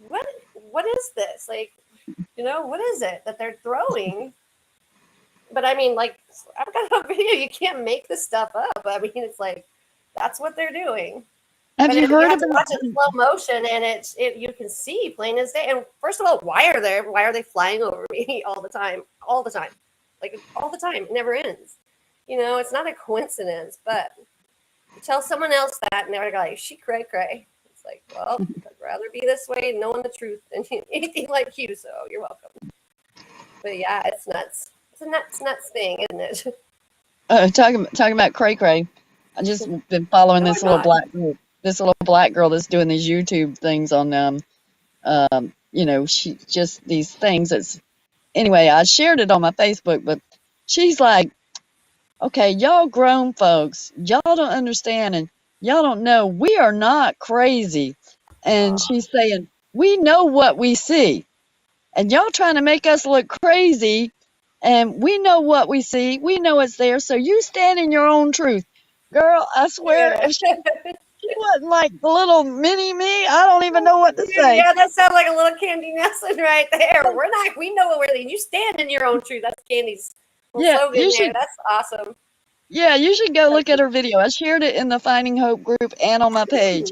Speaker 1: what? What is this? Like, what is it that they're throwing? But I mean, like, I've got a video. You can't make this stuff up. I mean, it's like that's what they're doing.
Speaker 2: Have
Speaker 1: But
Speaker 2: you
Speaker 1: you
Speaker 2: heard
Speaker 1: have to
Speaker 2: about?
Speaker 1: watch it in slow motion, and it you can see plain as day. And first of all, why are they flying over me all the time? All the time, like all the time. It never ends. It's not a coincidence. But you tell someone else that, and they're like, "She cray cray." It's like, well, I'd rather be this way, knowing the truth, than anything like you. So you're welcome. But yeah, it's nuts. It's a nuts thing, isn't it?
Speaker 2: Talking about cray cray. I just been following
Speaker 1: No, I'm not.
Speaker 2: this little black girl that's doing these YouTube things on she just these things that's anyway, I shared it on my Facebook, but she's like, okay, y'all grown folks, y'all don't understand and y'all don't know we are not crazy. And
Speaker 1: Oh,
Speaker 2: she's saying, we know what we see. And y'all trying to make us look crazy. And we know what we see. We know it's there. So you stand in your own truth. Girl, I swear,
Speaker 1: yeah.
Speaker 2: if she wasn't like the little mini me, I don't even know what to say.
Speaker 1: Yeah, that sounds like a little Candy Nelson right there. We're not. We know what we're. You stand in your own truth. That's Candy's little
Speaker 2: Yeah,
Speaker 1: slogan
Speaker 2: you
Speaker 1: there.
Speaker 2: should.
Speaker 1: That's awesome.
Speaker 2: Yeah, you should go look at her video. I shared it in the Finding Hope group and on my page.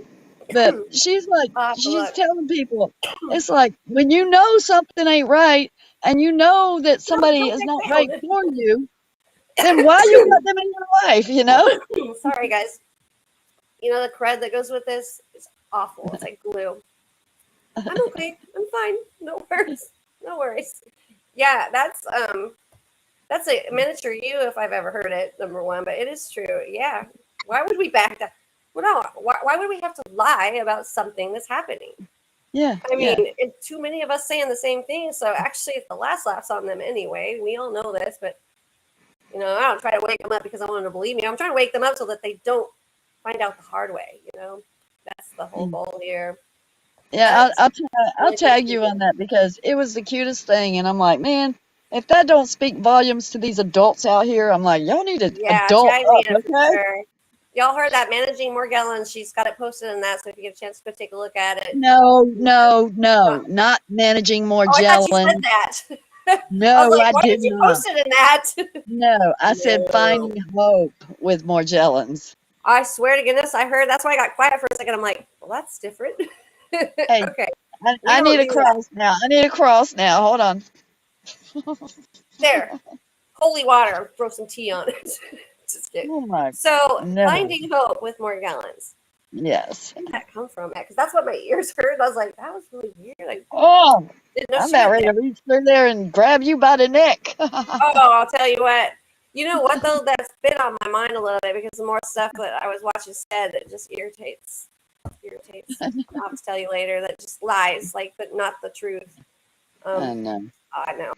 Speaker 2: But she's like,
Speaker 1: I'll have to
Speaker 2: she's
Speaker 1: look.
Speaker 2: telling people, it's like when you know something ain't right and you know that somebody
Speaker 1: Don't
Speaker 2: is
Speaker 1: back
Speaker 2: not right
Speaker 1: down.
Speaker 2: for you, then why you let them in your life, you know?
Speaker 1: Sorry, guys. You know the cred that goes with this is awful. It's like glue. I'm okay. I'm fine. No worries. No worries. Yeah, that's a miniature you if I've ever heard it. Number one, but it is true. Yeah. Why would we back down? Well, no. Why would we have to lie about something that's happening?
Speaker 2: Yeah,
Speaker 1: I mean,
Speaker 2: yeah.
Speaker 1: it's too many of us saying the same thing. So actually, it's the last laughs on them anyway. We all know this, but I don't try to wake them up because I want them to believe me. I'm trying to wake them up so that they don't find out the hard way. That's the whole
Speaker 2: Mm.
Speaker 1: goal here.
Speaker 2: Yeah,
Speaker 1: But
Speaker 2: I'll
Speaker 1: really good
Speaker 2: tag
Speaker 1: to
Speaker 2: you on
Speaker 1: you.
Speaker 2: that because it was the cutest thing. And I'm like, man, if that don't speak volumes to these adults out here, I'm like, y'all need to
Speaker 1: Yeah,
Speaker 2: adult
Speaker 1: tag
Speaker 2: up,
Speaker 1: me in it for
Speaker 2: okay?
Speaker 1: sure. Y'all heard that managing Morgellons? She's got it posted in that. So if you get a chance, go take a look at it.
Speaker 2: No, no,
Speaker 1: Uh,
Speaker 2: no, not managing
Speaker 1: Oh, I thought you
Speaker 2: Morgellons.
Speaker 1: said that. I was
Speaker 2: No,
Speaker 1: like,
Speaker 2: I
Speaker 1: why
Speaker 2: did
Speaker 1: did you
Speaker 2: not.
Speaker 1: post it in that?
Speaker 2: No, I said
Speaker 1: No.
Speaker 2: finding hope with Morgellons.
Speaker 1: I swear to goodness, I heard. That's why I got quiet for a second. I'm like, well, that's different.
Speaker 2: Hey,
Speaker 1: Okay, we
Speaker 2: I
Speaker 1: don't
Speaker 2: need a
Speaker 1: do that.
Speaker 2: cross now. I need a cross now. Hold on.
Speaker 1: There, holy water. Throw some tea on it. Just kidding.
Speaker 2: Oh my,
Speaker 1: So,
Speaker 2: no.
Speaker 1: finding hope with Morgellons.
Speaker 2: Yes.
Speaker 1: Where did that come from? Because that's what my ears heard. I was like, that was really weird. I
Speaker 2: Oh,
Speaker 1: didn't know
Speaker 2: I'm
Speaker 1: she
Speaker 2: about
Speaker 1: went
Speaker 2: ready
Speaker 1: there.
Speaker 2: to reach through there and grab you by the neck.
Speaker 1: Oh, I'll tell you what. You know what though? That's been on my mind a little bit because the more stuff that I was watching said, it just irritates. I'll have to tell you later that just lies, like, but not the truth.
Speaker 2: I
Speaker 1: Um,
Speaker 2: know.
Speaker 1: I know.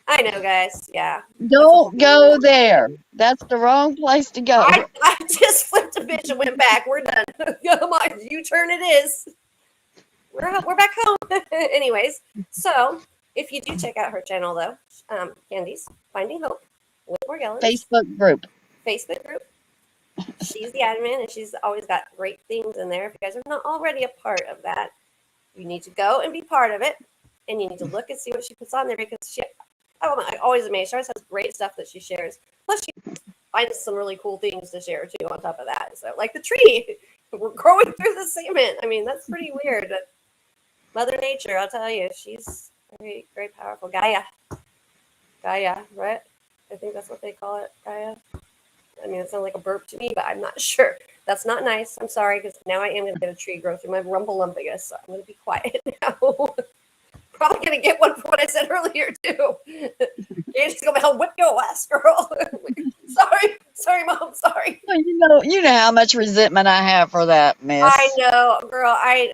Speaker 1: I know, guys. Yeah, that's a whole
Speaker 2: Don't go there. That's the wrong place to go.
Speaker 1: I just flipped a bitch and went back. We're done. Come on, U-turn it is. We're back home. Anyways, so if you do check out her channel though, Candy's Finding Hope with Morgellons
Speaker 2: Facebook group.
Speaker 1: Facebook group. She's the admin and she's always got great things in there. If you guys are not already a part of that, you need to go and be part of it. And you need to look and see what she puts on there because I'm always amazed. She always has great stuff that she shares. Plus, she finds some really cool things to share too on top of that. So, like the tree, we're growing through the cement. I mean, that's pretty weird. But Mother Nature, I'll tell you, she's very, very powerful. Gaia, right? I think that's what they call it, Gaia. I mean, it sounds like a burp to me, but I'm not sure. That's not nice. I'm sorry, because now I am going to get a tree grow through my rumplelumpus, so I'm going to be quiet now. Probably going to get one for what I said earlier, too. Andy's going to whip your ass, girl. Sorry, Mom, sorry.
Speaker 2: Well, you know how much resentment I have for that
Speaker 1: I
Speaker 2: miss.
Speaker 1: know, girl. I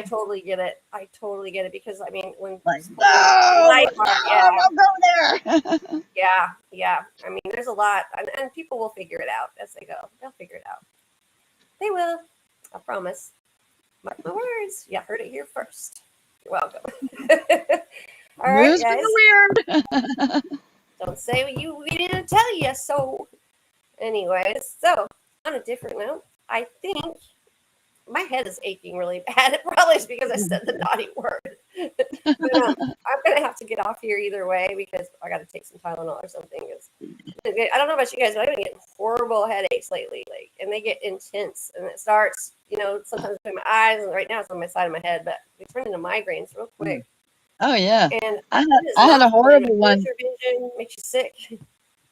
Speaker 1: totally get it. I totally get it because I mean, when
Speaker 2: Like,
Speaker 1: spoiled
Speaker 2: no,
Speaker 1: life are,
Speaker 2: no, don't go there.
Speaker 1: yeah. I mean, there's a lot, and people will figure it out as they go. They'll figure it out. They will. I promise. Mark my words. You heard it here first. You're welcome. All right,
Speaker 2: News from
Speaker 1: guys.
Speaker 2: the weird.
Speaker 1: Don't say we didn't tell you so. Anyways, so on a different note, I think my head is aching really bad. It probably is because I said the naughty word. But I'm gonna have to get off here either way because I got to take some Tylenol or something. I don't know about you guys, but I've been getting horrible headaches lately, and they get intense, and it starts, sometimes between my eyes, and right now it's on my side of my head, but they turn into migraines real quick,
Speaker 2: Oh yeah,
Speaker 1: and
Speaker 2: I had
Speaker 1: it is
Speaker 2: I had
Speaker 1: not
Speaker 2: a
Speaker 1: fun.
Speaker 2: horrible one
Speaker 1: Laser vision makes you sick.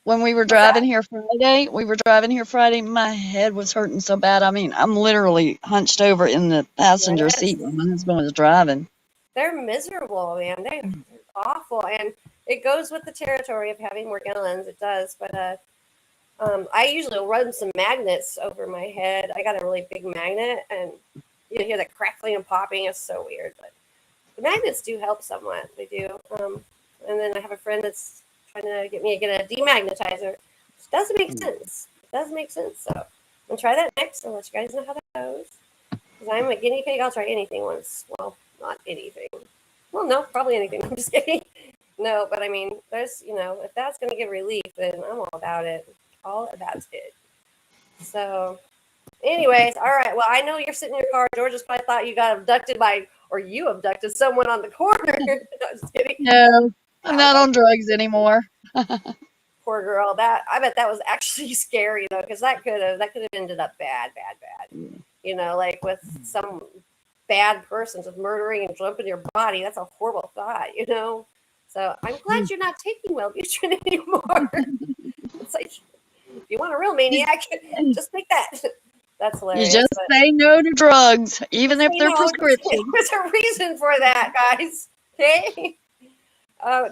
Speaker 2: when we were
Speaker 1: What's
Speaker 2: driving
Speaker 1: that?
Speaker 2: here Friday. We were driving here Friday. My head was hurting so bad. I mean, I'm literally hunched over in the passenger seat
Speaker 1: Yes,
Speaker 2: when my husband was driving.
Speaker 1: they're miserable, man. They're awful, and it goes with the territory of having Morgellons. It does, but I usually will run some magnets over my head. I got a really big magnet, and you hear the crackling and popping. It's so weird, but the magnets do help somewhat. They do. And then I have a friend that's trying to get me to get a demagnetizer, which doesn't make sense. It does make sense. So I'm going to try that next and let you guys know how that goes. Because I'm a guinea pig. I'll try anything once. Well, not anything. Well, no, probably anything. I'm just kidding. No, but I mean, there's, if that's going to give relief, then I'm all about it. All about it. So, anyways, all right. Well, I know you're sitting in your car. George just probably thought you got abducted or you abducted someone on the corner. No, just kidding.
Speaker 2: No, I'm not on drugs anymore.
Speaker 1: Poor girl. I bet that was actually scary though, because that could have ended up bad. Like with some bad person just murdering and jumping your body. That's a horrible thought, So I'm glad you're not taking Wellbutrin anymore. It's like, if you want a real maniac, just take that. That's hilarious.
Speaker 2: You just say no to drugs, even if they're prescription.
Speaker 1: There's a reason for that, guys. Okay.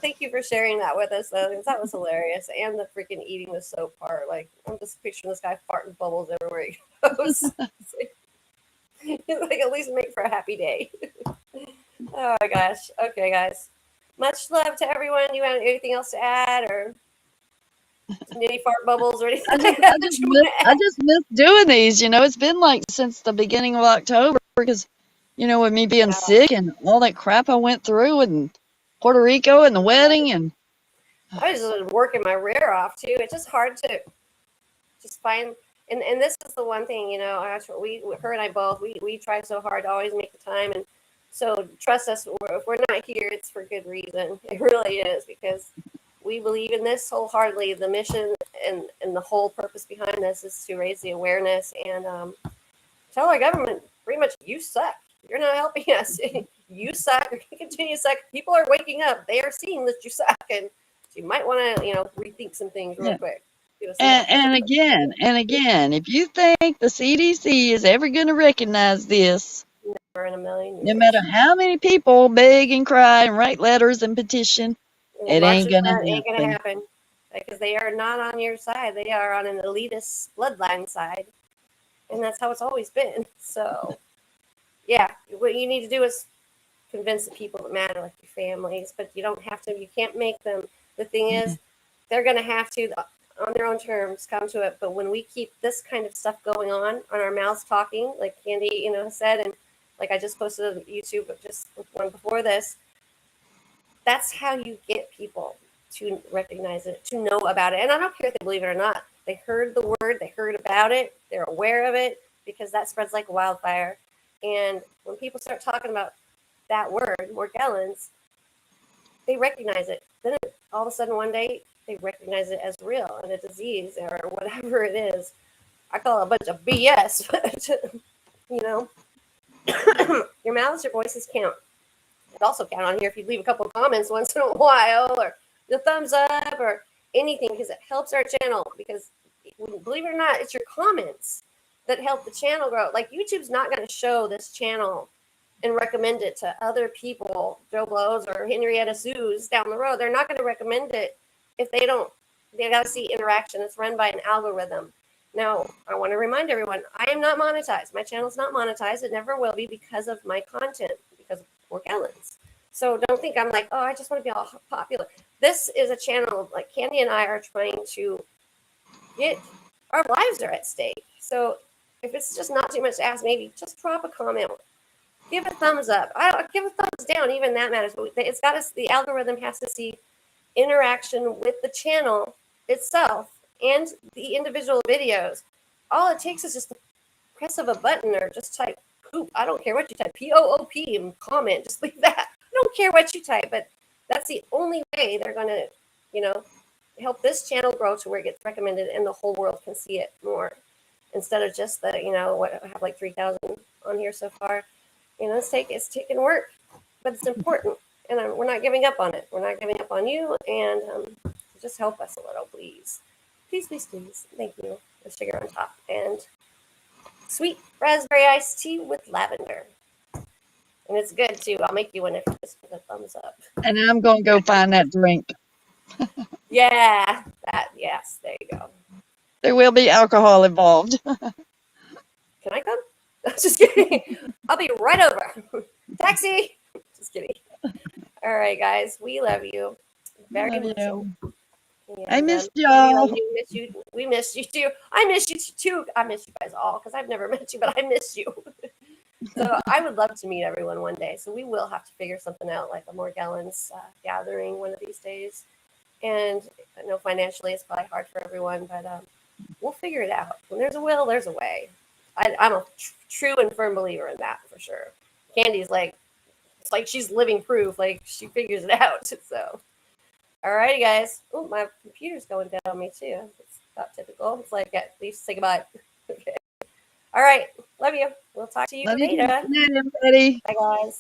Speaker 1: Thank you for sharing that with us, though, because that was hilarious. And the freaking eating the soap part. Like, I'm just picturing this guy farting bubbles everywhere he goes. Like, at least make for a happy day. Oh my gosh. Okay, guys. Much love to everyone. You have anything else to add, or any fart bubbles or anything?
Speaker 2: I just miss doing these. It's been like since the beginning of October because, with me being sick and all that crap I went through in Puerto Rico and the wedding, and
Speaker 1: I was just working my rear off too. It's just hard to just find. And this is the one thing, her and I both, we try so hard to always make the time. And so trust us, if we're not here, it's for good reason. It really is, because we believe in this wholeheartedly. The mission and the whole purpose behind this is to raise the awareness and tell our government, pretty much, you suck. You're not helping us. You suck. You're going to continue to suck. People are waking up. They are seeing that you suck. And so you might want to, rethink some things real quick.
Speaker 2: And again, if you think the CDC is ever going to recognize this,
Speaker 1: never in a million years.
Speaker 2: No matter how many people beg and cry and write letters and petition, it ain't going to happen.
Speaker 1: Because they are not on your side. They are on an elitist bloodline side. And that's how it's always been. So, yeah, what you need to do is convince the people that matter, like your families. But you don't have to. You can't make them. The thing is, they're going to have to, on their own terms, come to it. But when we keep this kind of stuff going on our mouths talking, like Candy, said, and like I just posted on YouTube, just one before this, that's how you get people to recognize it, to know about it. And I don't care if they believe it or not. They heard the word, they heard about it, they're aware of it, because that spreads like wildfire. And when people start talking about that word, Morgellons, they recognize it. Then all of a sudden one day, they recognize it as real and a disease or whatever it is. I call it a bunch of BS, but, your mouths, your voices count. It also count on here if you leave a couple of comments once in a while, or the thumbs up, or anything, because it helps our channel. Because believe it or not, it's your comments that help the channel grow. Like, YouTube's not going to show this channel and recommend it to other people, Joe Blows or Henrietta Sue's down the road. They're not going to recommend it if they got to see interaction. It's run by an algorithm. Now, I want to remind everyone, I am not monetized. My channel's not monetized. It never will be, because of my content, because of Morgellons. So don't think I'm like, oh, I just want to be all popular. This is a channel, like Candy and I are trying to get, our lives are at stake. So if it's just not too much to ask, maybe just drop a comment. Give a thumbs up. Give a thumbs down, even that matters. But it's got to, the algorithm has to see interaction with the channel itself and the individual videos. All it takes is just the press of a button, or just type poop. I don't care what you type, POOP, and comment. Just leave that. I don't care what you type, but that's the only way they're going to, help this channel grow to where it gets recommended and the whole world can see it more, instead of just the, what, I have like 3,000 on here so far. It's taking work, but it's important, and we're not giving up on it. We're not giving up on you, and just help us a little, please. Please, please, please. Thank you. The sugar on top, and sweet raspberry iced tea with lavender. And it's good, too. I'll make you one if you just put a thumbs up.
Speaker 2: And I'm going to go find that drink.
Speaker 1: Yeah. Yes, there you go.
Speaker 2: There will be alcohol involved.
Speaker 1: Can I come? Just kidding. I'll be right over. Taxi. Just kidding. All right, guys. We love you. very
Speaker 2: Love
Speaker 1: much so.
Speaker 2: you. I
Speaker 1: And
Speaker 2: missed
Speaker 1: Candy, I
Speaker 2: y'all.
Speaker 1: do miss you. We miss you too. I miss you too. I miss you guys all because I've never met you, but I miss you. So I would love to meet everyone one day. So we will have to figure something out, like a Morgellons gathering one of these days. And I know financially it's probably hard for everyone, but we'll figure it out. When there's a will, there's a way. I'm a true and firm believer in that for sure. Candy's like, it's like she's living proof. Like she figures it out. So, alrighty, guys. Oh, my computer's going down on me too. It's not typical. It's like at least say goodbye. Okay. All right. Love you. We'll talk to you
Speaker 2: Love you.
Speaker 1: later.
Speaker 2: Good night, everybody.
Speaker 1: Bye, guys.